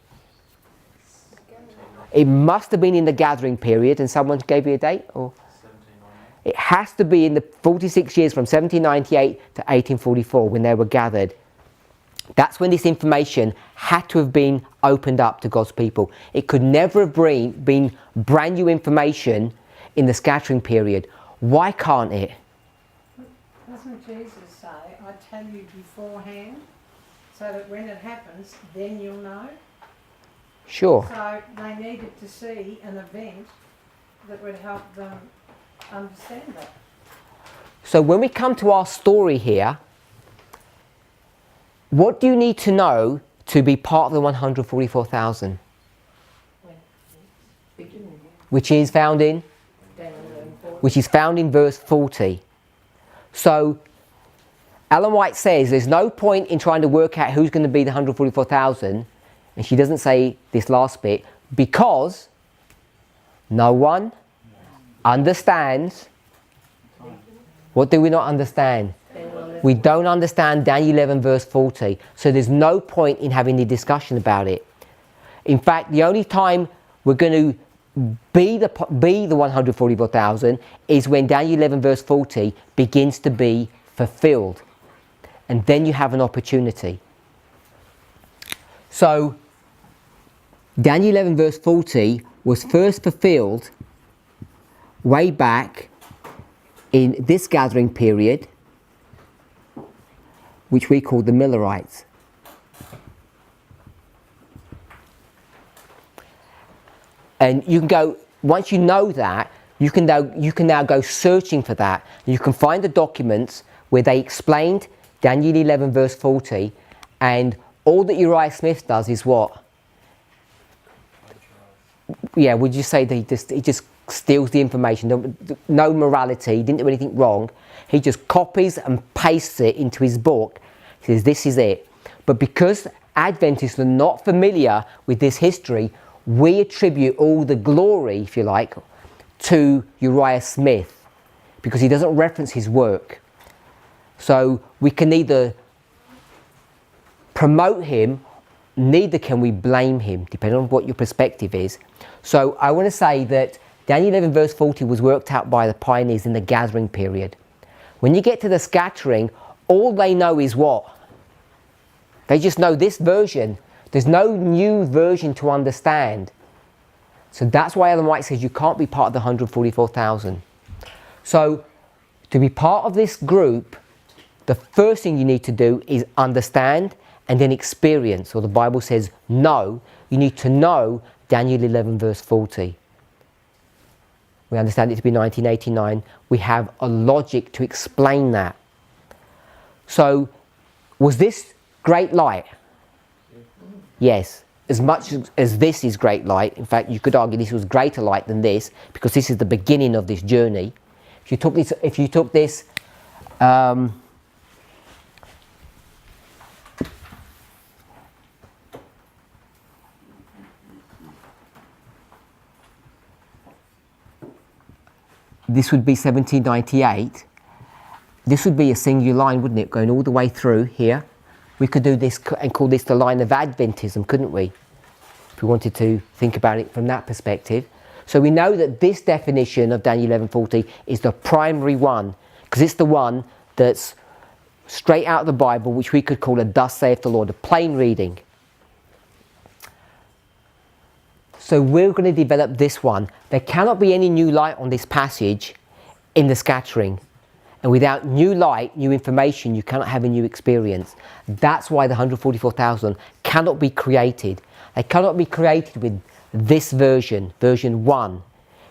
It must have been in the gathering period, and someone gave you a date? Or 1798. it has to be in the 46 years from 1798 to 1844 when they were gathered. That's when this information had to have been opened up to God's people. It could never have been brand new information in the scattering period. Why can't it? Doesn't Jesus say, I tell you beforehand, so that when it happens, then you'll know? Sure. So they needed to see an event that would help them understand that. So when we come to our story here, what do you need to know to be part of the 144,000? Which is found in? Which is found in verse 40. So Ellen White says there's no point in trying to work out who's going to be the 144,000, and she doesn't say this last bit, because no one understands. What do we not understand? We don't understand Daniel 11 verse 40, so there's no point in having the discussion about it. In fact, the only time we're going to be the 144,000 is when Daniel 11 verse 40 begins to be fulfilled, and then you have an opportunity. So Daniel 11 verse 40 was first fulfilled way back in this gathering period, which we call the Millerites. And you can go, once you know that, you can now go searching for that. You can find the documents where they explained Daniel 11 verse 40, and all that Uriah Smith does is what? Yeah, would you say that he just steals the information? No morality, he didn't do anything wrong. He just copies and pastes it into his book. He says, this is it. But because Adventists are not familiar with this history, we attribute all the glory, if you like, to Uriah Smith, because he doesn't reference his work. So we can neither promote him, neither can we blame him, depending on what your perspective is. So I want to say that Daniel 11 verse 40 was worked out by the pioneers in the gathering period. When you get to the scattering, all they know is what? They just know this version. There's no new version to understand. So that's why Ellen White says you can't be part of the 144,000. So to be part of this group, the first thing you need to do is understand and then experience, or the Bible says know. You need to know Daniel 11 verse 40. We understand it to be 1989. We have a logic to explain that. So, was this great light? Yes. As much as this is great light, in fact, you could argue this was greater light than this, because this is the beginning of this journey. If you took this, this would be 1798. This would be a singular line, wouldn't it? Going all the way through here. We could do this and call this the line of Adventism, couldn't we? If we wanted to think about it from that perspective. So we know that this definition of Daniel 11:40 is the primary one, because it's the one that's straight out of the Bible, which we could call a thus saith the Lord, a plain reading. So we're going to develop this one. There cannot be any new light on this passage in the scattering. And without new light, new information, you cannot have a new experience. That's why the 144,000 cannot be created. They cannot be created with this version, version 1.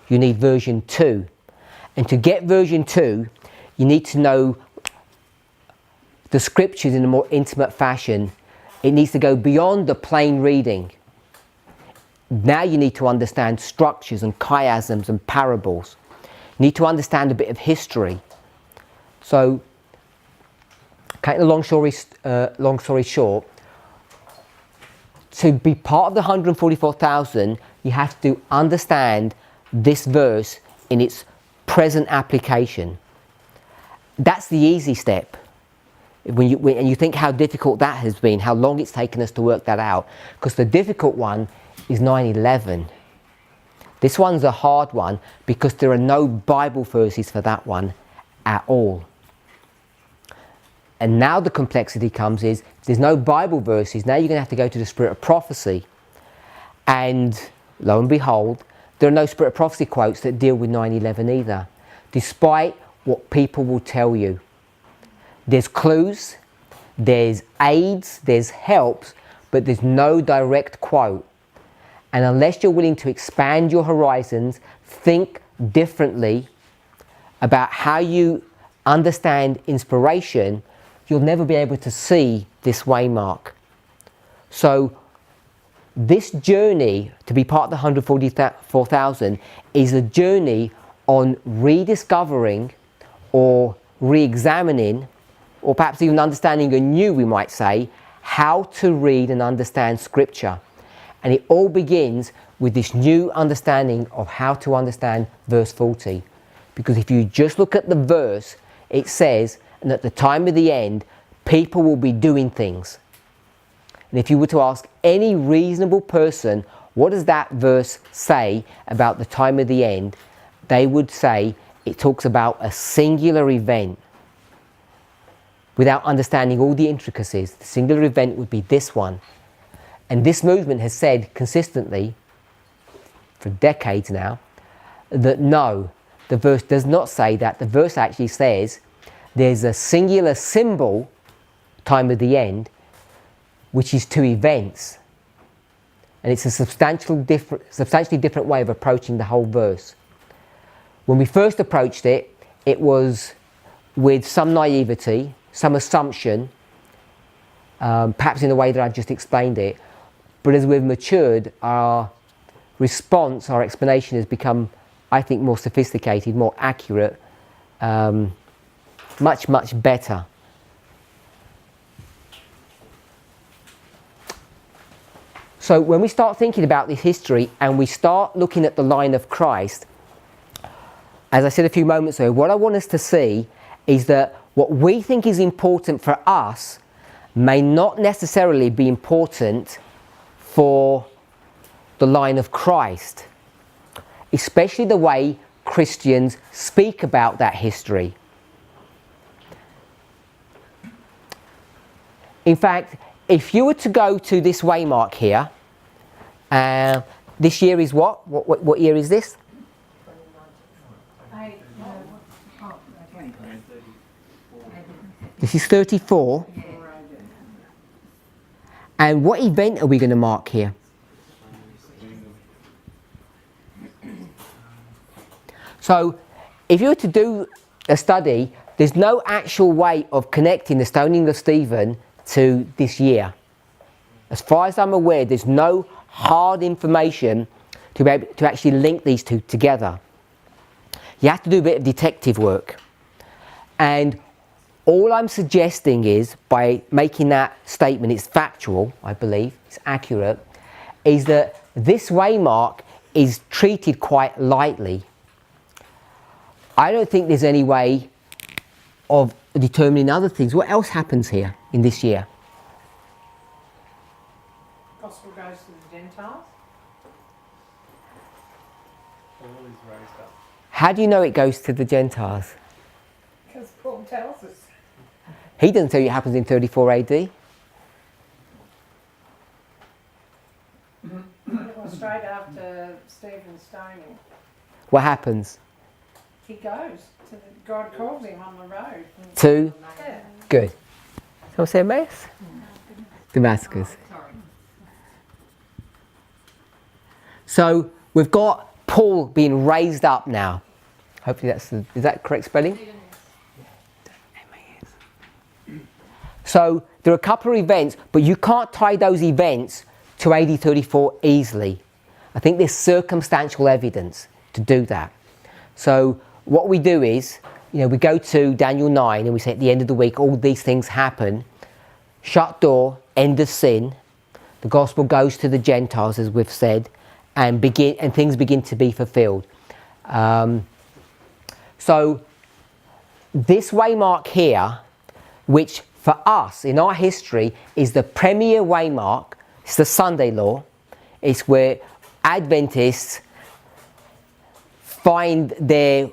You need version 2. And to get version 2, you need to know the scriptures in a more intimate fashion. It needs to go beyond the plain reading. Now you need to understand structures and chiasms and parables. You need to understand a bit of history. So, cutting a long story short, to be part of the 144,000, you have to understand this verse in its present application. That's the easy step. And you think how difficult that has been, how long it's taken us to work that out. Because the difficult one is 9/11. This one's a hard one because there are no Bible verses for that one at all. And now the complexity comes is, there's no Bible verses, now you're going to have to go to the spirit of prophecy. And lo and behold, there are no spirit of prophecy quotes that deal with 9/11 either, despite what people will tell you. There's clues, there's aids, there's helps, but there's no direct quote. And unless you're willing to expand your horizons, think differently about how you understand inspiration, you'll never be able to see this waymark. So this journey to be part of the 144,000 is a journey on rediscovering or re-examining, or perhaps even understanding anew, we might say, how to read and understand Scripture. And it all begins with this new understanding of how to understand verse 40. Because if you just look at the verse, it says, and at the time of the end, people will be doing things. And if you were to ask any reasonable person, what does that verse say about the time of the end? They would say it talks about a singular event. Without understanding all the intricacies, the singular event would be this one. And this movement has said consistently, for decades now, that no, the verse does not say that. The verse actually says there's a singular symbol, time of the end, which is two events. And it's a substantially different way of approaching the whole verse. When we first approached it, it was with some naivety, some assumption, perhaps in the way that I've just explained it. But as we've matured, our response, our explanation has become, I think, more sophisticated, more accurate, much, much better. So when we start thinking about this history and we start looking at the line of Christ, as I said a few moments ago, what I want us to see is that what we think is important for us may not necessarily be important for the line of Christ, especially the way Christians speak about that history. In fact, if you were to go to this waymark here, this year is what? What year is this? This is 34. And what event are we going to mark here? So, if you were to do a study, there's no actual way of connecting the stoning of Stephen to this year. As far as I'm aware, there's no hard information to be able to actually link these two together. You have to do a bit of detective work. And all I'm suggesting is, by making that statement, it's factual, I believe, it's accurate, is that this waymark is treated quite lightly. I don't think there's any way of determining other things. What else happens here in this year? Gospel goes to the Gentiles. All is raised up. How do you know it goes to the Gentiles? Because Paul tells us. He doesn't tell you it happens in 34 AD. It was straight after Stephen's stoning. What happens? He goes to God calls him on the road. To? Yeah. Good. Someone say Emmaus? Damascus. So we've got Paul being raised up now. Hopefully is that correct spelling? So there are a couple of events, but you can't tie those events to AD 34 easily. I think there's circumstantial evidence to do that. So what we do is, we go to Daniel 9 and we say at the end of the week, all these things happen. Shut door, end of sin. The gospel goes to the Gentiles, as we've said, and things begin to be fulfilled. So this waymark here, which for us in our history is the premier waymark, it's the Sunday law. It's where Adventists find their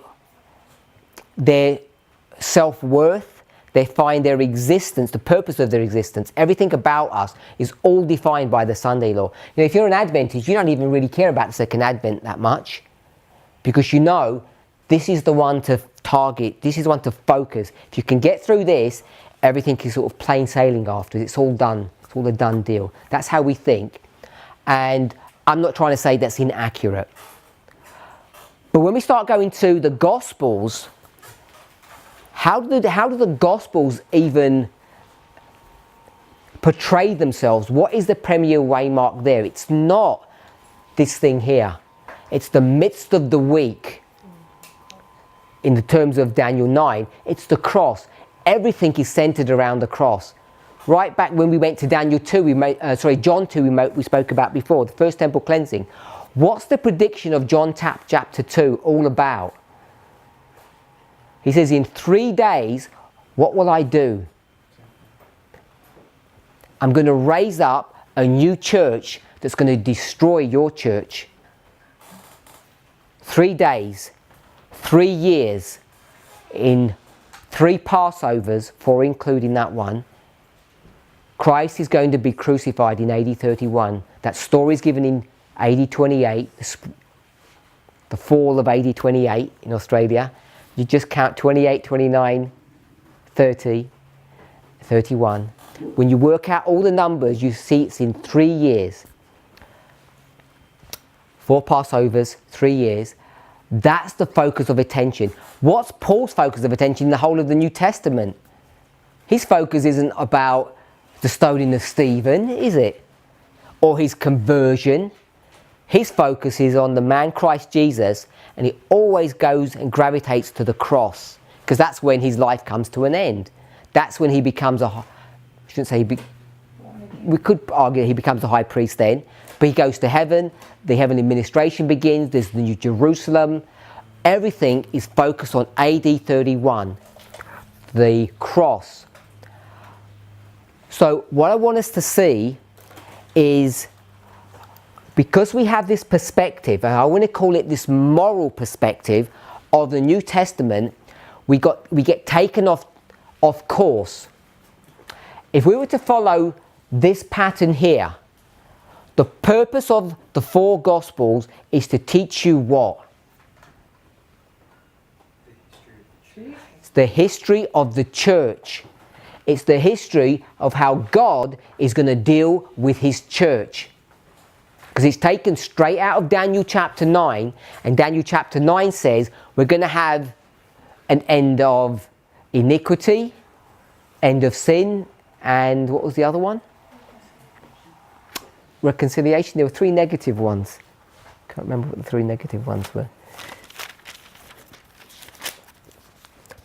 self-worth, they find their existence, the purpose of their existence. Everything about us is all defined by the Sunday law. You know, if you're an Adventist, you don't even really care about the second Advent that much, because you know this is the one to target, this is the one to focus. If you can get through this, everything is sort of plain sailing after. It's all done. It's all a done deal. That's how we think. And I'm not trying to say that's inaccurate. But when we start going to the Gospels, how do the Gospels even portray themselves? What is the premier waymark there? It's not this thing here. It's the midst of the week. In the terms of Daniel 9, it's the cross. Everything is centered around the cross. Right back when we went to Daniel 2, John 2, we spoke about before, the first temple cleansing. What's the prediction of John chapter 2 all about? He says, in 3 days, what will I do? I'm going to raise up a new church that's going to destroy your church. 3 days, 3 years, in 3 Passovers, 4 including that one. Christ is going to be crucified in AD 31. That story is given in AD 28, the fall of AD 28 in Australia. You just count 28, 29, 30, 31. When you work out all the numbers, you see it's in 3 years. 4 Passovers, 3 years. That's the focus of attention. What's Paul's focus of attention in the whole of the New Testament? His focus isn't about the stoning of Stephen, is it? Or his conversion. His focus is on the man Christ Jesus, and he always goes and gravitates to the cross, because that's when his life comes to an end. That's when he becomes we could argue he becomes a high priest then, but he goes to heaven, the heavenly administration begins, there's the New Jerusalem. Everything is focused on AD 31, the cross. So what I want us to see is, because we have this perspective, and I want to call it this moral perspective of the New Testament, we get taken off course. If we were to follow this pattern here, the purpose of the 4 Gospels is to teach you what? It's the history of the church. It's the history of how God is going to deal with his church. Because it's taken straight out of Daniel chapter 9. And Daniel chapter 9 says we're going to have an end of iniquity, end of sin, and what was the other one? Reconciliation. There were 3 negative ones. Can't remember what the 3 negative ones were.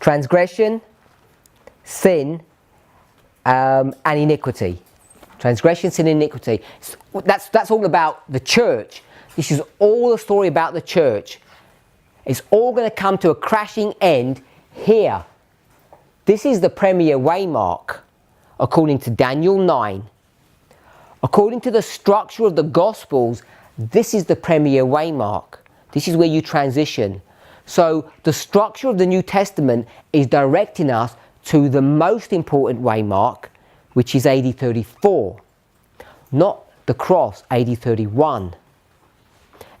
Transgression, sin, and iniquity. Transgression, sin, and iniquity. That's all about the church. This is all a story about the church. It's all going to come to a crashing end here. This is the premier waymark, according to Daniel 9. According to the structure of the Gospels, this is the premier waymark. This is where you transition. So the structure of the New Testament is directing us to the most important waymark, which is AD 34, not the cross, AD 31.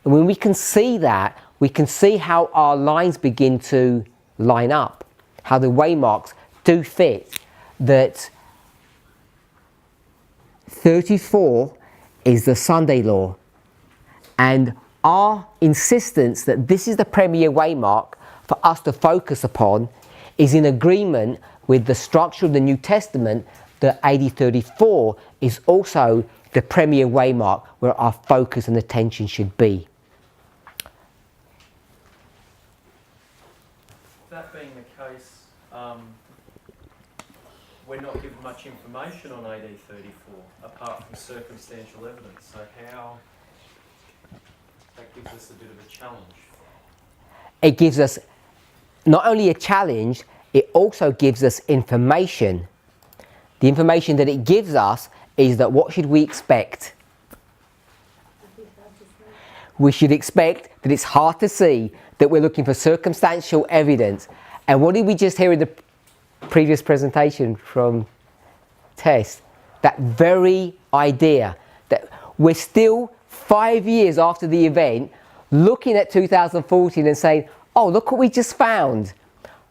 And when we can see that, we can see how our lines begin to line up, how the waymarks do fit, that 34 is the Sunday law, and our insistence that this is the premier waymark for us to focus upon is in agreement with the structure of the New Testament, that AD 34 is also the premier waymark where our focus and attention should be. That being the case, we're not given much information on AD 34 apart from circumstantial evidence. So how that gives us a bit of a challenge. It gives us not only a challenge, it also gives us information. The information that it gives us is that what should we expect? we should expect that it's hard to see, that we're looking for circumstantial evidence. And what did we just hear in the previous presentation from Tess? That very idea that we're still 5 years after the event looking at 2014 and saying, oh, look what we just found.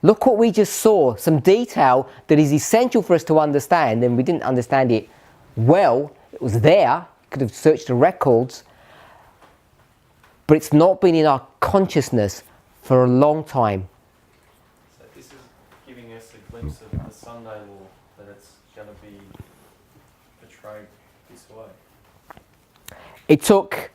Look what we just saw. Some detail that is essential for us to understand, and we didn't understand it well. It was there. Could have searched the records. But it's not been in our consciousness for a long time. So this is giving us a glimpse of the Sunday law, that it's going to be portrayed this way. It took,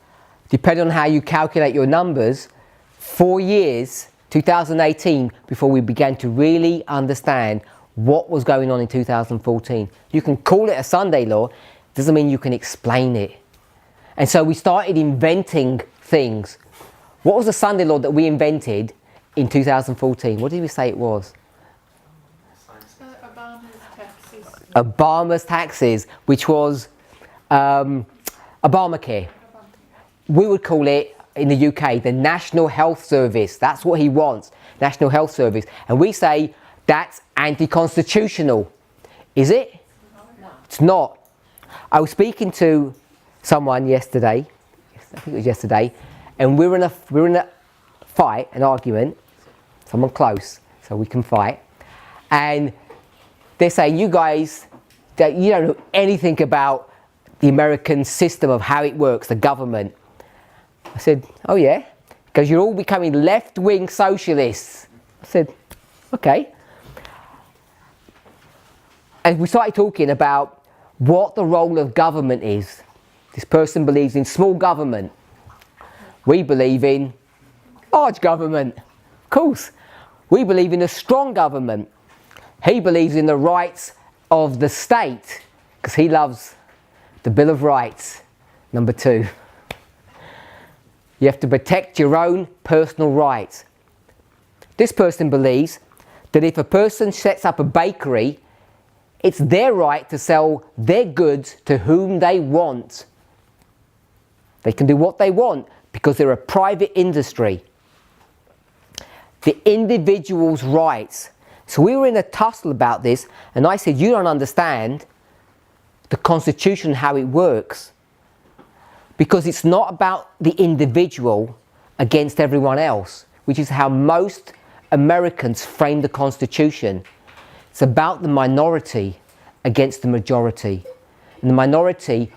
depending on how you calculate your numbers, 4 years, 2018, before we began to really understand what was going on in 2014. You can call it a Sunday law, doesn't mean you can explain it. And so we started inventing things. What was the Sunday law that we invented in 2014? What did we say it was? Obama's taxes. Obama's taxes, which was Obamacare. We would call it, in the UK, the National Health Service. That's what he wants, National Health Service. And we say that's anti-constitutional. Is it? No. It's not. I was speaking to someone yesterday, I think it was yesterday, and we're in a fight, an argument, someone close, so we can fight. And they're saying, you guys, that you don't know anything about the American system of how it works, the government. I said, oh yeah, because you're all becoming left-wing socialists. I said, okay. And we started talking about what the role of government is. This person believes in small government. We believe in large government. Of course. We believe in a strong government. He believes in the rights of the state, because he loves the Bill of Rights, number 2. You have to protect your own personal rights. This person believes that if a person sets up a bakery, it's their right to sell their goods to whom they want. They can do what they want because they're a private industry. The individual's rights. So we were in a tussle about this, and I said, you don't understand the Constitution, how it works. Because it's not about the individual against everyone else, which is how most Americans frame the Constitution. It's about the minority against the majority. And the minority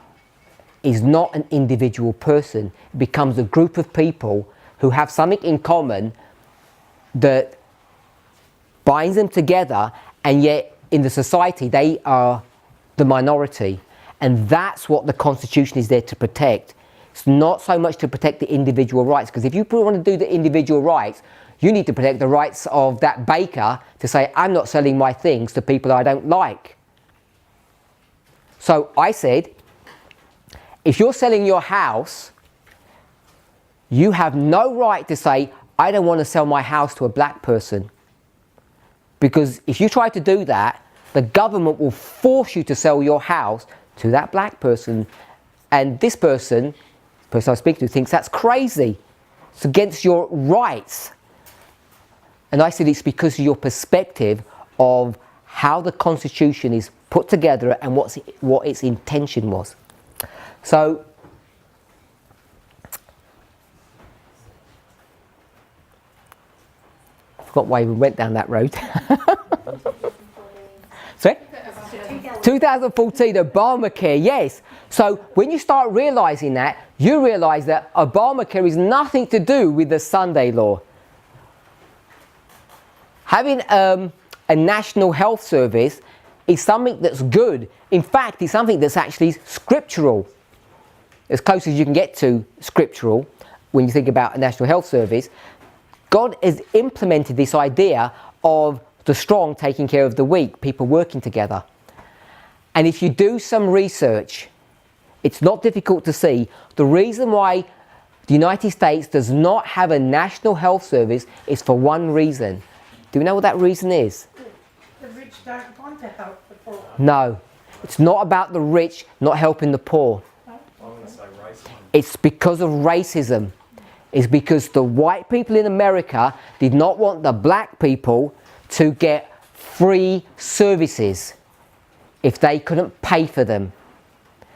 is not an individual person. It becomes a group of people who have something in common that binds them together, and yet in the society they are the minority. And that's what the Constitution is there to protect. It's not so much to protect the individual rights, because if you want to do the individual rights, you need to protect the rights of that baker to say, I'm not selling my things to people I don't like. So I said, if you're selling your house, you have no right to say, I don't want to sell my house to a black person. Because if you try to do that, the government will force you to sell your house to that black person, and this person, the person I speak to, thinks that's crazy. It's against your rights. And I said it's because of your perspective of how the Constitution is put together and what its intention was. So, I forgot why we went down that road. Sorry? 2014, Obamacare, yes. So when you start realising that, you realise that Obamacare is nothing to do with the Sunday law. Having a national health service is something that's good. In fact, it's something that's actually scriptural. As close as you can get to scriptural when you think about a national health service. God has implemented this idea of the strong taking care of the weak, people working together. And if you do some research, it's not difficult to see the reason why the United States does not have a national health service is for one reason. Do you know what that reason is? The rich don't want to help the poor. No, it's not about the rich not helping the poor. I'm going to say racism. It's because of racism. is because the white people in America did not want the black people to get free services if they couldn't pay for them.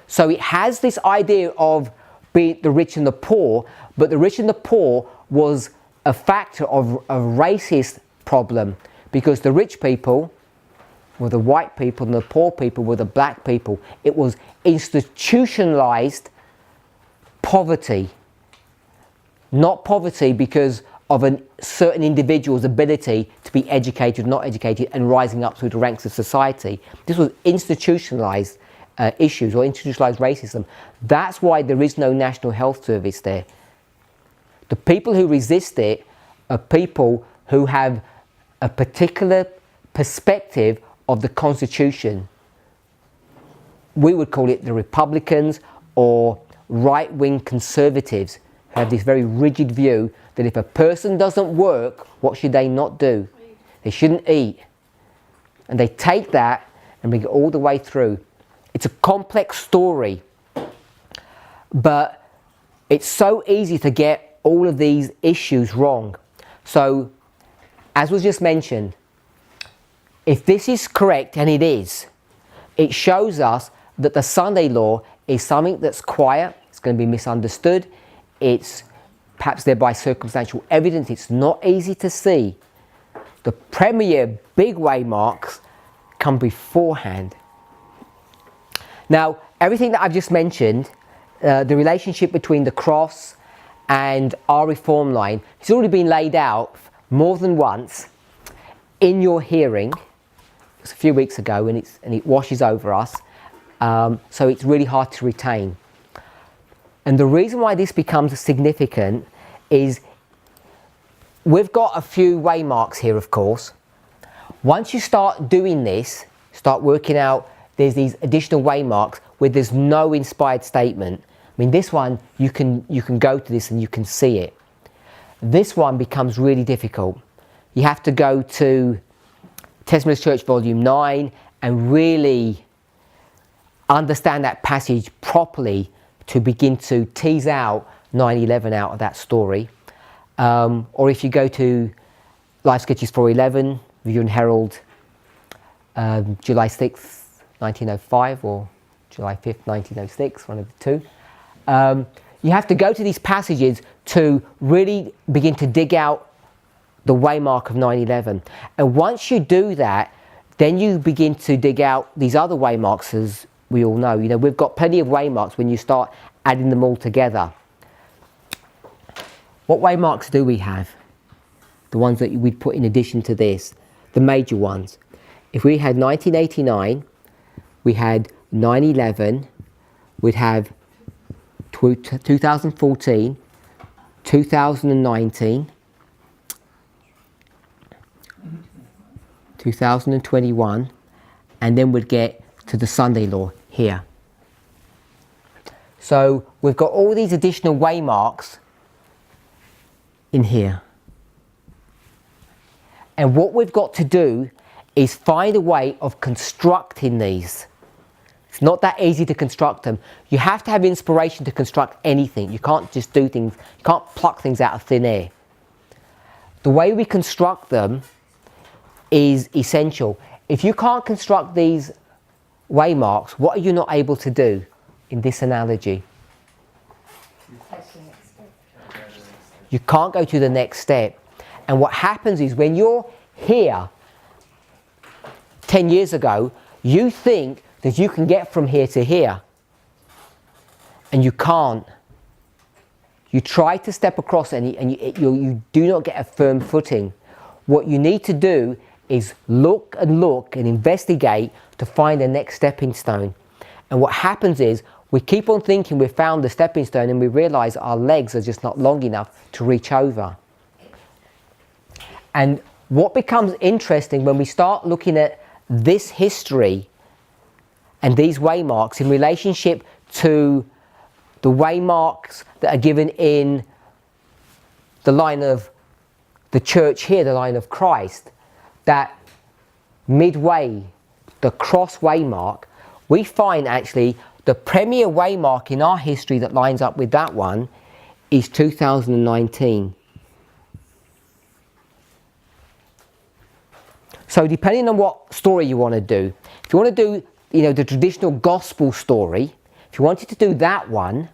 So it has this idea of being the rich and the poor, but the rich and the poor was a factor of a racist problem, because the rich people were the white people and the poor people were the black people. It was institutionalized poverty. Not poverty because of a certain individual's ability to be educated, not educated, and rising up through the ranks of society. This was institutionalized issues or institutionalized racism. That's why there is no national health service there. The people who resist it are people who have a particular perspective of the Constitution. We would call it the Republicans or right-wing conservatives, who have this very rigid view that if a person doesn't work, what should they not do? They shouldn't eat. And they take that and bring it all the way through. It's a complex story, but it's so easy to get all of these issues wrong. So, as was just mentioned, if this is correct, and it is, it shows us that the Sunday law is something that's quiet, it's going to be misunderstood, it's perhaps thereby circumstantial evidence, it's not easy to see. The premier big waymarks come beforehand. Now, everything that I've just mentioned, the relationship between the cross and our reform line, has already been laid out more than once in your hearing. It was a few weeks ago, and it washes over us, so it's really hard to retain. And the reason why this becomes significant is we've got a few waymarks here, of course. Once you start doing this, start working out, there's these additional waymarks where there's no inspired statement. I mean, this one, you can go to this and you can see it. This one becomes really difficult. You have to go to Testimonies Church Volume 9 and really understand that passage properly to begin to tease out 9/11 out of that story. Or if you go to Life Sketches 411, Review and Herald, July 6th, 1905, or July 5th, 1906, one of the two. You have to go to these passages to really begin to dig out the waymark of 9/11. And once you do that, then you begin to dig out these other waymarks, as we all know. You know, we've got plenty of waymarks when you start adding them all together. What waymarks do we have? The ones that we'd put in addition to this, the major ones. If we had 1989, we had 9/11, we'd have 2014, 2019, 2021, and then we'd get to the Sunday law here. So we've got all these additional waymarks in here. And what we've got to do is find a way of constructing these. It's not that easy to construct them. You have to have inspiration to construct anything. You can't just do things, you can't pluck things out of thin air. The way we construct them is essential. If you can't construct these waymarks, what are you not able to do in this analogy? You can't go to the next step. And what happens is when you're here 10 years ago, you think that you can get from here to here. And you can't. You try to step across and you do not get a firm footing. What you need to do is look and investigate to find the next stepping stone. And what happens is we keep on thinking we've found the stepping stone and we realise our legs are just not long enough to reach over. And what becomes interesting when we start looking at this history and these waymarks in relationship to the waymarks that are given in the line of the church here, the line of Christ, that midway, the cross waymark, we find actually the premier waymark in our history that lines up with that one is 2019. So depending on what story you want to do, if you want to do, you know, the traditional gospel story, if you wanted to do that one,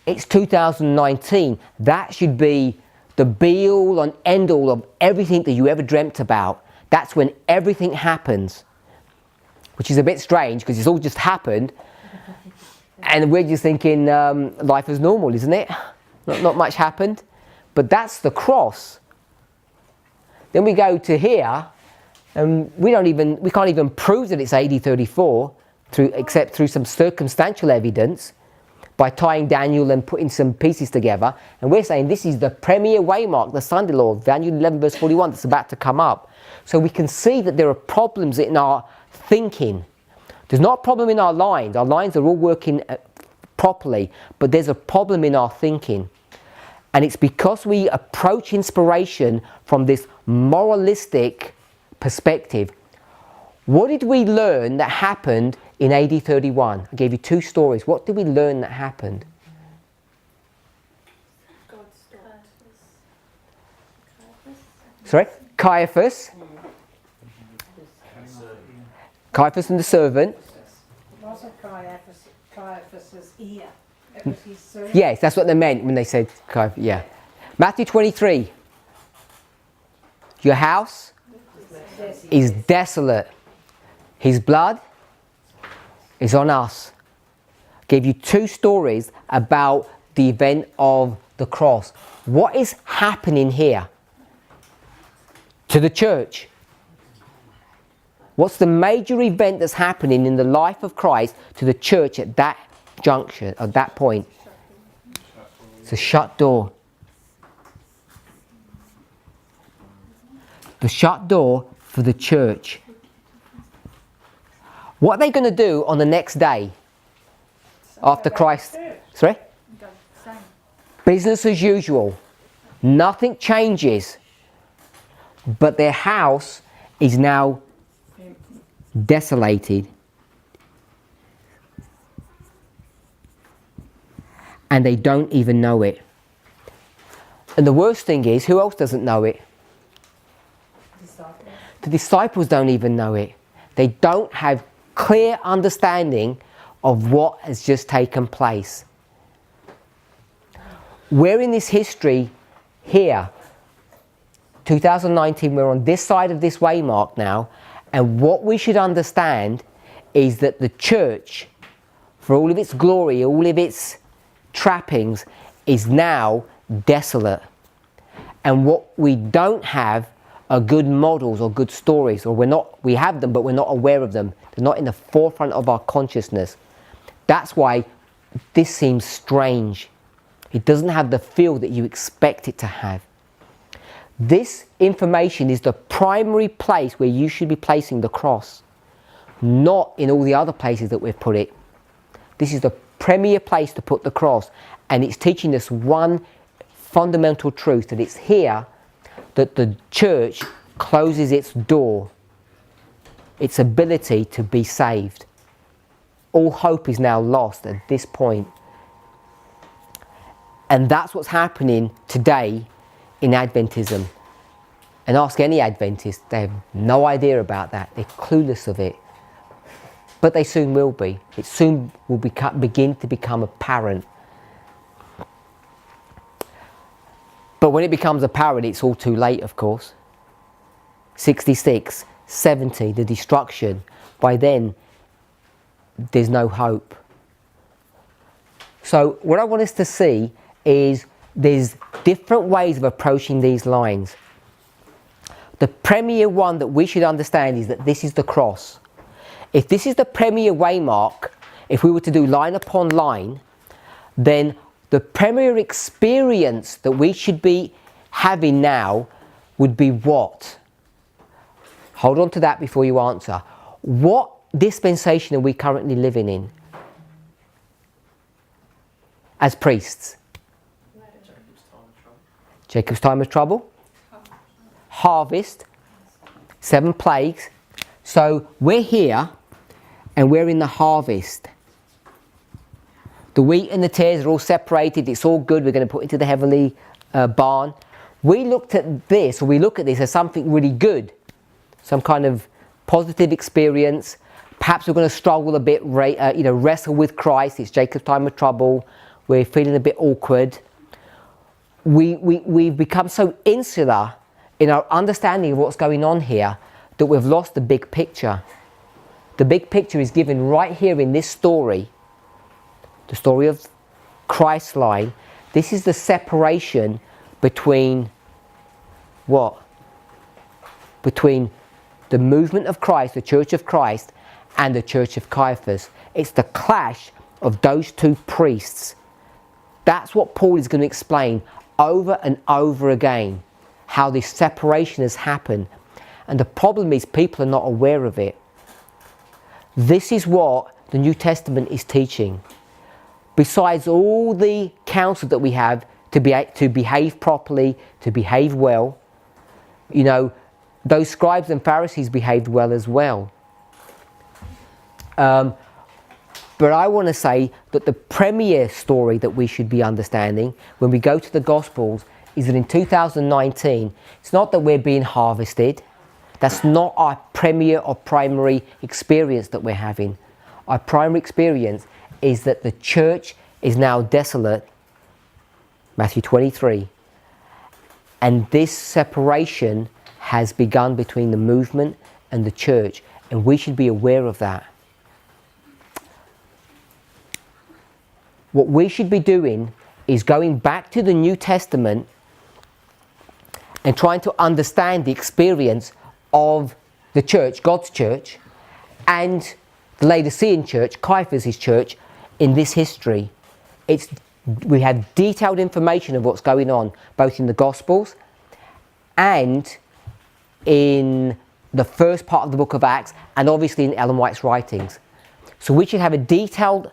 it's 2019. That should be the be-all and end-all of everything that you ever dreamt about. That's when everything happens, which is a bit strange because it's all just happened, and we're just thinking life is normal, isn't it? Not much happened, but that's the cross. Then we go to here, and we can't even prove that it's AD 34 except through some circumstantial evidence by tying Daniel and putting some pieces together. And we're saying this is the premier waymark, the Sunday law, Daniel 11 verse 41, that's about to come up. So we can see that there are problems in our thinking. There's not a problem in our lines. Our lines are all working properly, but there's a problem in our thinking. And it's because we approach inspiration from this moralistic perspective. What did we learn that happened in AD 31? I gave you two stories. What did we learn that happened? God stopped. Sorry? Caiaphas. Caiaphas and the servant. It wasn't Caiaphas's ear. It was his servant. Yes, that's what they meant when they said Caiaphas. Yeah. Matthew 23. Your house is desolate. His blood is on us. I gave you two stories about the event of the cross. What is happening here to the church? What's the major event that's happening in the life of Christ to the church at that juncture, at that point? It's a shut door. The shut door for the church. What are they going to do on the next day after Christ? Sorry? Business as usual. Nothing changes. But their house is now desolated. And they don't even know it. And the worst thing is, who else doesn't know it? The disciples don't even know it. They don't have clear understanding of what has just taken place. We're in this history here. 2019, we're on this side of this waymark now, and what we should understand is that the church, for all of its glory, all of its trappings, is now desolate. And what we don't have are good models or good stories, or we have them but we're not aware of them. They're not in the forefront of our consciousness. That's why this seems strange. It doesn't have the feel that you expect it to have. This information is the primary place where you should be placing the cross, not in all the other places that we've put it. This is the premier place to put the cross, and it's teaching us one fundamental truth, that it's here that the church closes its door, its ability to be saved. All hope is now lost at this point. And that's what's happening today in Adventism. And ask any Adventist, they have no idea about that. They're clueless of it. But they soon will be. It soon will begin to become apparent. But when it becomes apparent, it's all too late, of course. 66, 70, the destruction. By then, there's no hope. So what I want us to see is there's different ways of approaching these lines. The premier one that we should understand is that this is the cross. If this is the premier waymark, if we were to do line upon line, then the premier experience that we should be having now would be what? Hold on to that before you answer. What dispensation are we currently living in as priests? Jacob's time of trouble. Harvest. 7 plagues. So we're here and we're in the harvest. The wheat and the tares are all separated. It's all good. We're going to put it into the heavenly barn. We look at this as something really good, some kind of positive experience. Perhaps we're going to struggle a bit, wrestle with Christ. It's Jacob's time of trouble. We're feeling a bit awkward. We've become so insular in our understanding of what's going on here that we've lost the big picture. The big picture is given right here in this story, the story of Christ's line. This is the separation between what? Between the movement of Christ, the Church of Christ, and the Church of Caiaphas. It's the clash of those two priests. That's what Paul is going to explain over and over again, how this separation has happened. And the problem is people are not aware of it. This is what the New Testament is teaching. Besides all the counsel that we have to behave properly, to behave well, those scribes and Pharisees behaved well as well. But I want to say that the premier story that we should be understanding when we go to the Gospels is that in 2019, it's not that we're being harvested. That's not our premier or primary experience that we're having. Our primary experience is that the church is now desolate, Matthew 23, and this separation has begun between the movement and the church, and we should be aware of that. What we should be doing is going back to the New Testament and trying to understand the experience of the church, God's church, and the Laodicean church, Caiaphas' church, in this history. We have detailed information of what's going on, both in the Gospels and in the first part of the book of Acts, and obviously in Ellen White's writings. So we should have a detailed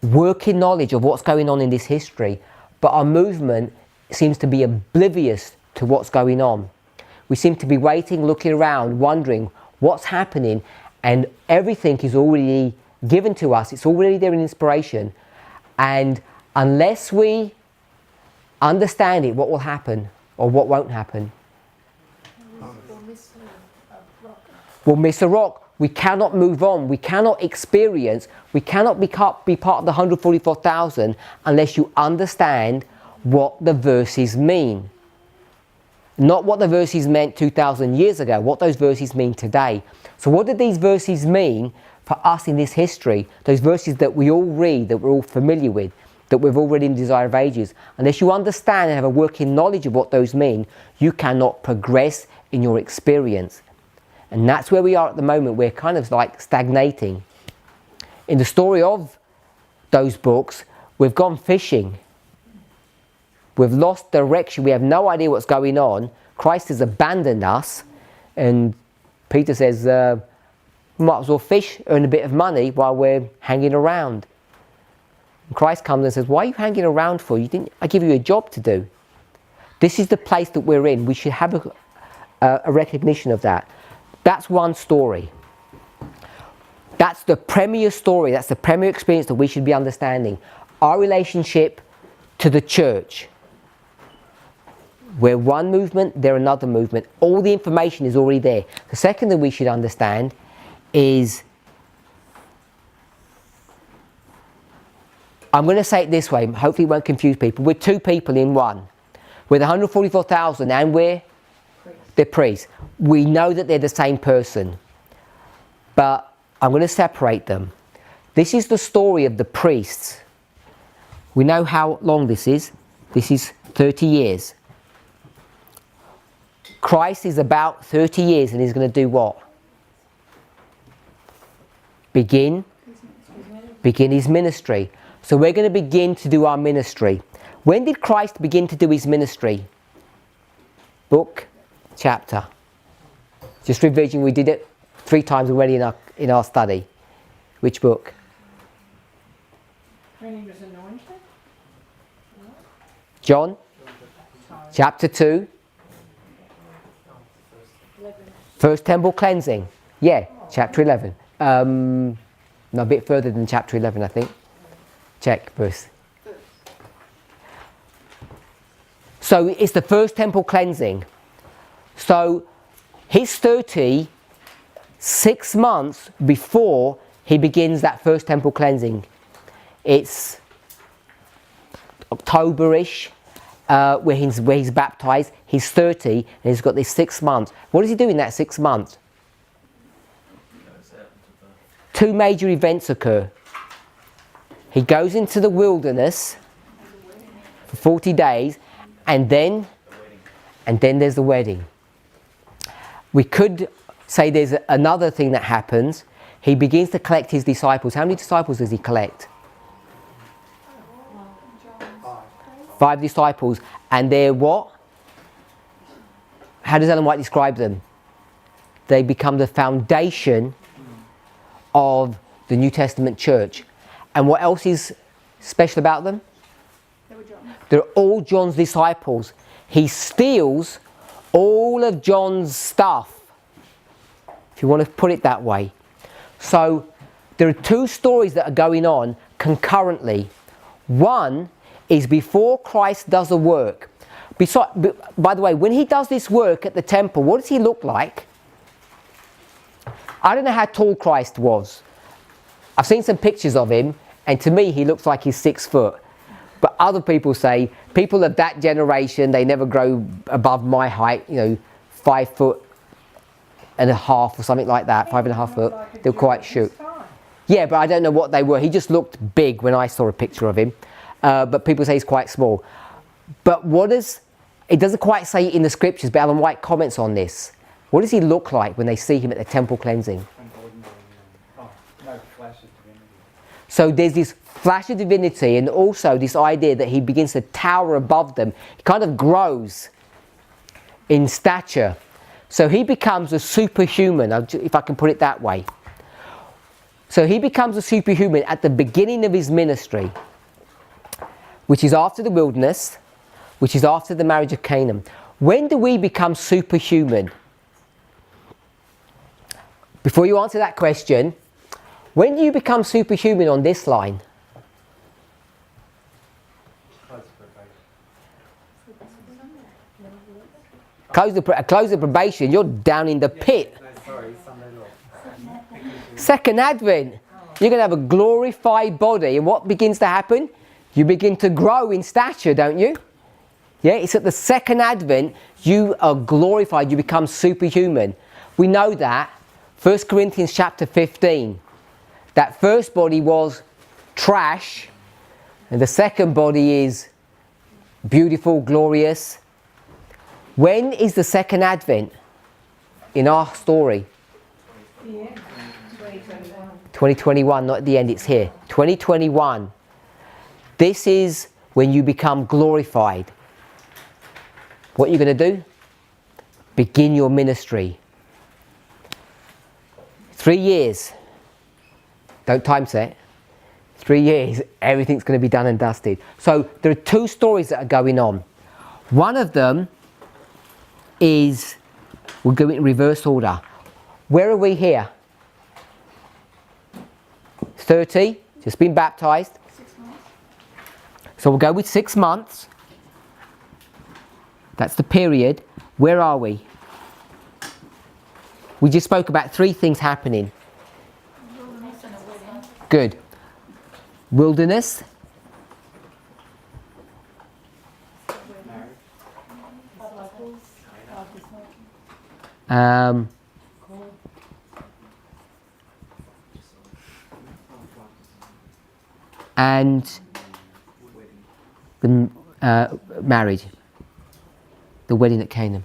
working knowledge of what's going on in this history, but our movement seems to be oblivious to what's going on. We seem to be waiting, looking around, wondering what's happening, and everything is already given to us. It's already there in inspiration, and unless we understand it, what will happen or what won't happen? We'll miss a rock. We cannot move on. We cannot experience. We cannot be part of the 144,000 unless you understand what the verses mean. Not what the verses meant 2,000 years ago, what those verses mean today. So what did these verses mean for us in this history? Those verses that we all read, that we're all familiar with, that we've all read in Desire of Ages. Unless you understand and have a working knowledge of what those mean, you cannot progress in your experience. And that's where we are at the moment. We're kind of like stagnating. In the story of those books, we've gone fishing. We've lost direction. We have no idea what's going on. Christ has abandoned us. And Peter says, might as well fish, earn a bit of money while we're hanging around. And Christ comes and says, why are you hanging around for? I give you a job to do. This is the place that we're in. We should have a recognition of that. That's one story. That's the premier story. That's the premier experience that we should be understanding. Our relationship to the church. We're one movement, they're another movement. All the information is already there. The second thing we should understand is, I'm going to say it this way, hopefully it won't confuse people. We're two people in one. We're the 144,000 and we're the priests. We know that they're the same person, but I'm going to separate them. This is the story of the priests. We know how long this is. This is 30 years. Christ is about 30 years and he's going to do what? Begin his ministry. So we're going to begin to do our ministry. When did Christ begin to do his ministry? Book, chapter. Just revision, we did it 3 times already in our study. Which book? When he was anointed? John, chapter 2. First temple cleansing. Yeah, chapter 11. No, a bit further than chapter 11, I think. Check, Bruce. So it's the first temple cleansing. So he's 30, 6 months before he begins that first temple cleansing. It's October-ish, where he's baptized. He's 30 and he's got this 6 months. What does he do in that 6 months? Two major events occur. He goes into the wilderness for 40 days and then there's the wedding. We could say there's another thing that happens. He begins to collect his disciples. How many disciples does he collect? 5 disciples. And they're what? How does Ellen White describe them? They become the foundation of the New Testament church. And what else is special about them? They're all John's disciples. He steals all of John's stuff, if you want to put it that way. So there are 2 stories that are going on concurrently. One is before Christ does the work. By the way, when he does this work at the temple, what does he look like? I don't know how tall Christ was. I've seen some pictures of him, and to me he looks like he's 6 foot. But other people say, people of that generation, they never grow above my height, 5 foot and a half or something like that, 5.5 foot. They're quite short. Yeah, but I don't know what they were. He just looked big when I saw a picture of him. But people say he's quite small. But it doesn't quite say it in the scriptures, but Ellen White comments on this. What does he look like when they see him at the temple cleansing? So there's this flash of divinity and also this idea that he begins to tower above them. He kind of grows in stature. So he becomes a superhuman, if I can put it that way. So he becomes a superhuman at the beginning of his ministry, which is after the wilderness, which is after the marriage of Canaan. When do we become superhuman? Before you answer that question, when do you become superhuman on this line? Close the probation, you're down in the pit. Second Advent, you're going to have a glorified body, and what begins to happen? You begin to grow in stature, don't you? Yeah, it's at the second Advent you are glorified, you become superhuman. We know that. 1 Corinthians chapter 15. That first body was trash, and the second body is beautiful, glorious. When is the second Advent in our story? Yeah, 2021. 2021, not at the end, it's here. 2021. This is when you become glorified. What are you going to do? Begin your ministry. 3 years. Don't time set. 3 years, everything's going to be done and dusted. So there are 2 stories that are going on. One of them is, we'll go in reverse order. Where are we here? 30, just been baptized. 6 months. So we'll go with 6 months. That's the period. Where are we? We just spoke about 3 things happening. Wilderness and a wedding. Good. Wilderness. And the marriage, the wedding at Canaan.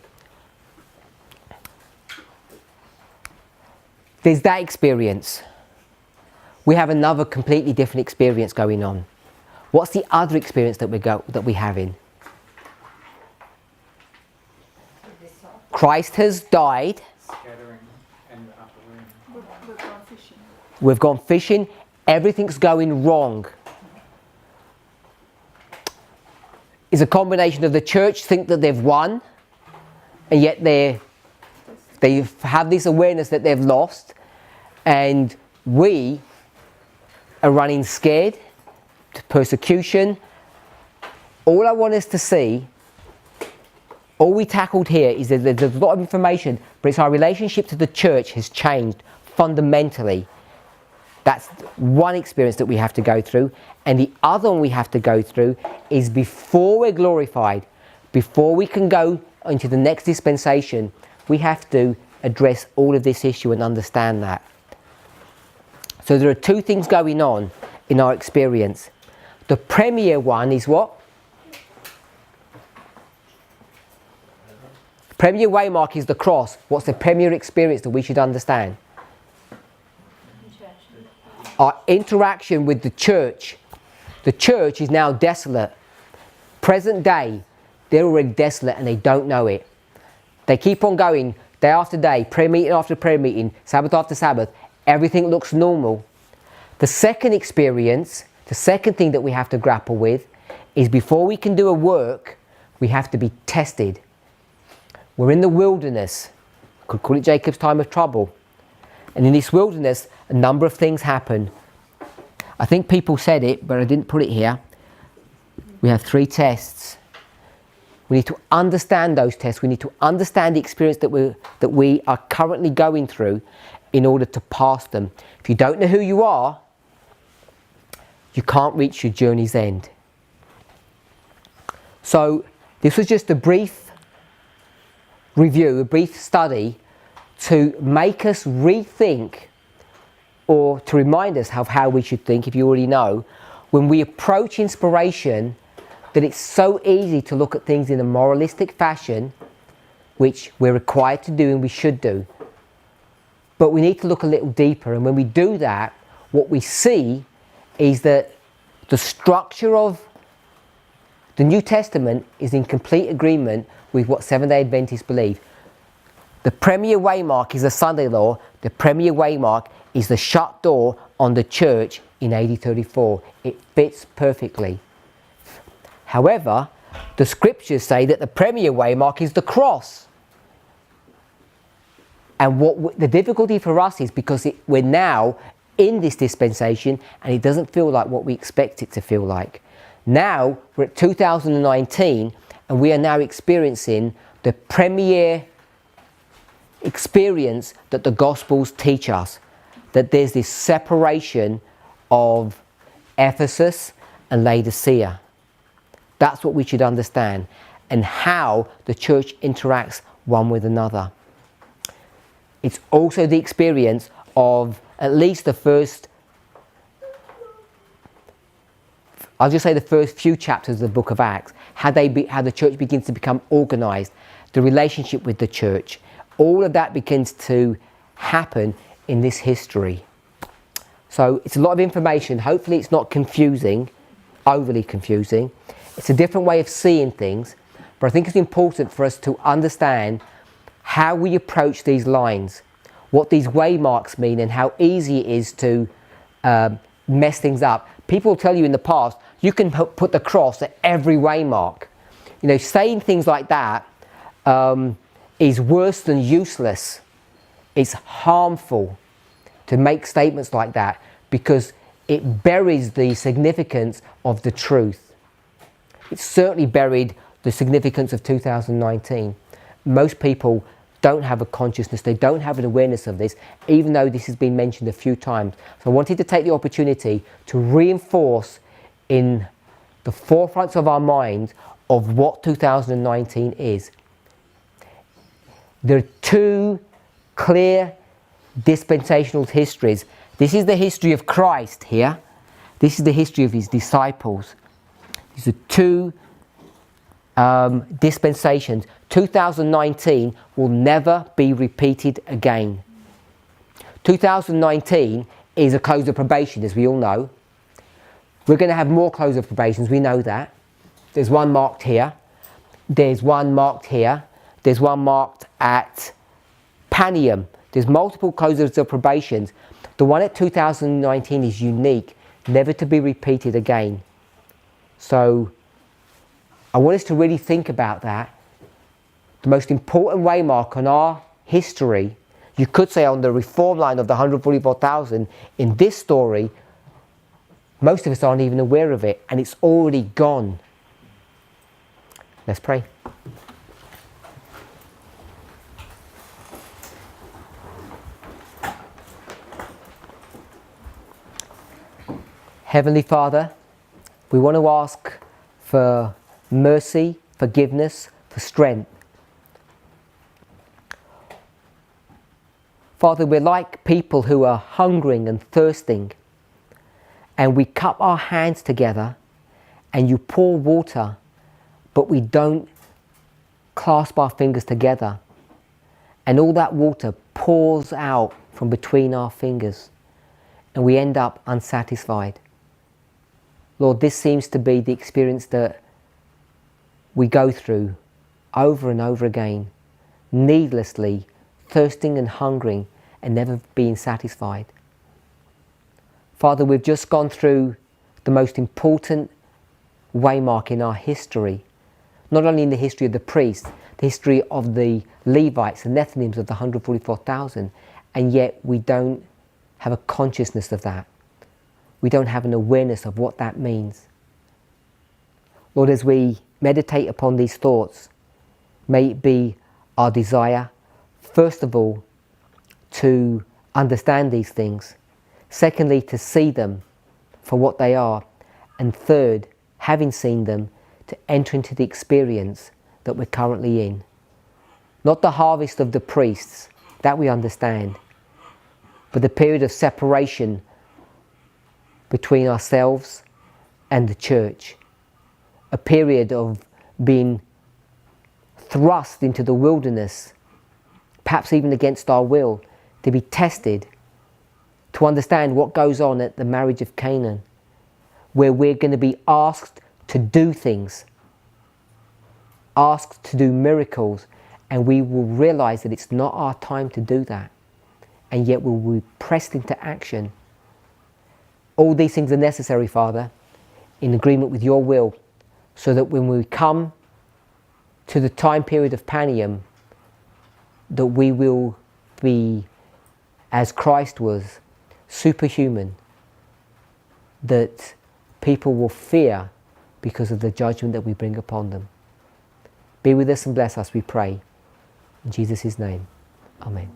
There's that experience. We have another completely different experience going on. What's the other experience that we have in? Christ has died. Scattering and the upper room. We've gone fishing. We've gone fishing. Everything's going wrong. It's a combination of the church think that they've won, and yet they have this awareness that they've lost, and we are running scared persecution. All I want us to see, all we tackled here is that there's a lot of information, but it's our relationship to the church has changed fundamentally. That's one experience that we have to go through. And the other one we have to go through is before we're glorified, before we can go into the next dispensation, we have to address all of this issue and understand that. So there are two things going on in our experience. The premier one is what? Premier waymark is the cross. What's the premier experience that we should understand? Our interaction with the church. The church is now desolate. Present day, they're already desolate and they don't know it. They keep on going day after day, prayer meeting after prayer meeting, Sabbath after Sabbath. Everything looks normal. The second experience, the second thing that we have to grapple with is before we can do a work, we have to be tested. We're in the wilderness. Could call it Jacob's time of trouble. And in this wilderness, a number of things happen. I think people said it, but I didn't put it here. We have 3 tests. We need to understand those tests. We need to understand the experience that we are currently going through in order to pass them. If you don't know who you are, you can't reach your journey's end. So this was just a brief review, a brief study to make us rethink or to remind us of how we should think, if you already know, when we approach inspiration, that it's so easy to look at things in a moralistic fashion, which we're required to do and we should do. But we need to look a little deeper, and when we do that, what we see is that the structure of the New Testament is in complete agreement with what Seventh-day Adventists believe. The premier waymark is the Sunday law. The premier waymark is the shut door on the church in AD 34. It fits perfectly. However, the scriptures say that the premier waymark is the cross. And what the difficulty for us is because we're now in this dispensation and it doesn't feel like what we expect it to feel like. Now we're at 2019 and we are now experiencing the premier experience that the Gospels teach us, that there's this separation of Ephesus and Laodicea. That's what we should understand, and how the church interacts one with another. It's also the experience of at least the first, I'll just say the first few chapters of the book of Acts, how the church begins to become organised, the relationship with the church. All of that begins to happen in this history. So it's a lot of information. Hopefully it's not confusing, overly confusing. It's a different way of seeing things, but I think it's important for us to understand how we approach these lines, what these waymarks mean, and how easy it is to mess things up. People will tell you in the past, you can put the cross at every waymark. You know, saying things like that is worse than useless. It's harmful to make statements like that because it buries the significance of the truth. It's certainly buried the significance of 2019. Most people don't have a consciousness, they don't have an awareness of this, even though this has been mentioned a few times. So I wanted to take the opportunity to reinforce in the forefronts of our minds of what 2019 is. There are 2 clear dispensational histories. This is the history of Christ here. This is the history of his disciples. These are 2 dispensations. 2019 will never be repeated again. 2019 is a close of probation, as we all know. We're going to have more close of probations, we know that. There's one marked here. There's one marked here. There's one marked at Panium. There's multiple closes of probations. The one at 2019 is unique, never to be repeated again. So I want us to really think about that. The most important waymark on our history, you could say on the reform line of the 144,000, in this story, Most of us aren't even aware of it, and it's already gone. Let's pray. Heavenly Father, we want to ask for mercy, forgiveness, for strength. Father, we're like people who are hungering and thirsting, and we cup our hands together and you pour water, but we don't clasp our fingers together, and all that water pours out from between our fingers and we end up unsatisfied. Lord, this seems to be the experience that we go through over and over again, needlessly thirsting and hungering and never being satisfied. Father, we've just gone through the most important waymark in our history, not only in the history of the priests, the history of the Levites, the Nethinims of the 144,000, and yet we don't have a consciousness of that. We don't have an awareness of what that means. Lord, as we meditate upon these thoughts, may it be our desire, first of all, to understand these things. Secondly, to see them for what they are. And third, having seen them, to enter into the experience that we're currently in. Not the harvest of the priests, that we understand, but the period of separation between ourselves and the church. A period of being thrust into the wilderness, perhaps even against our will, to be tested, to understand what goes on at the marriage of Canaan, where we're going to be asked to do things, asked to do miracles, and we will realize that it's not our time to do that, and yet we'll be pressed into action. All these things are necessary, Father, in agreement with your will, so that when we come to the time period of Panium, that we will be, as Christ was, superhuman, that people will fear because of the judgment that we bring upon them. Be with us and bless us, we pray. In Jesus' name, amen.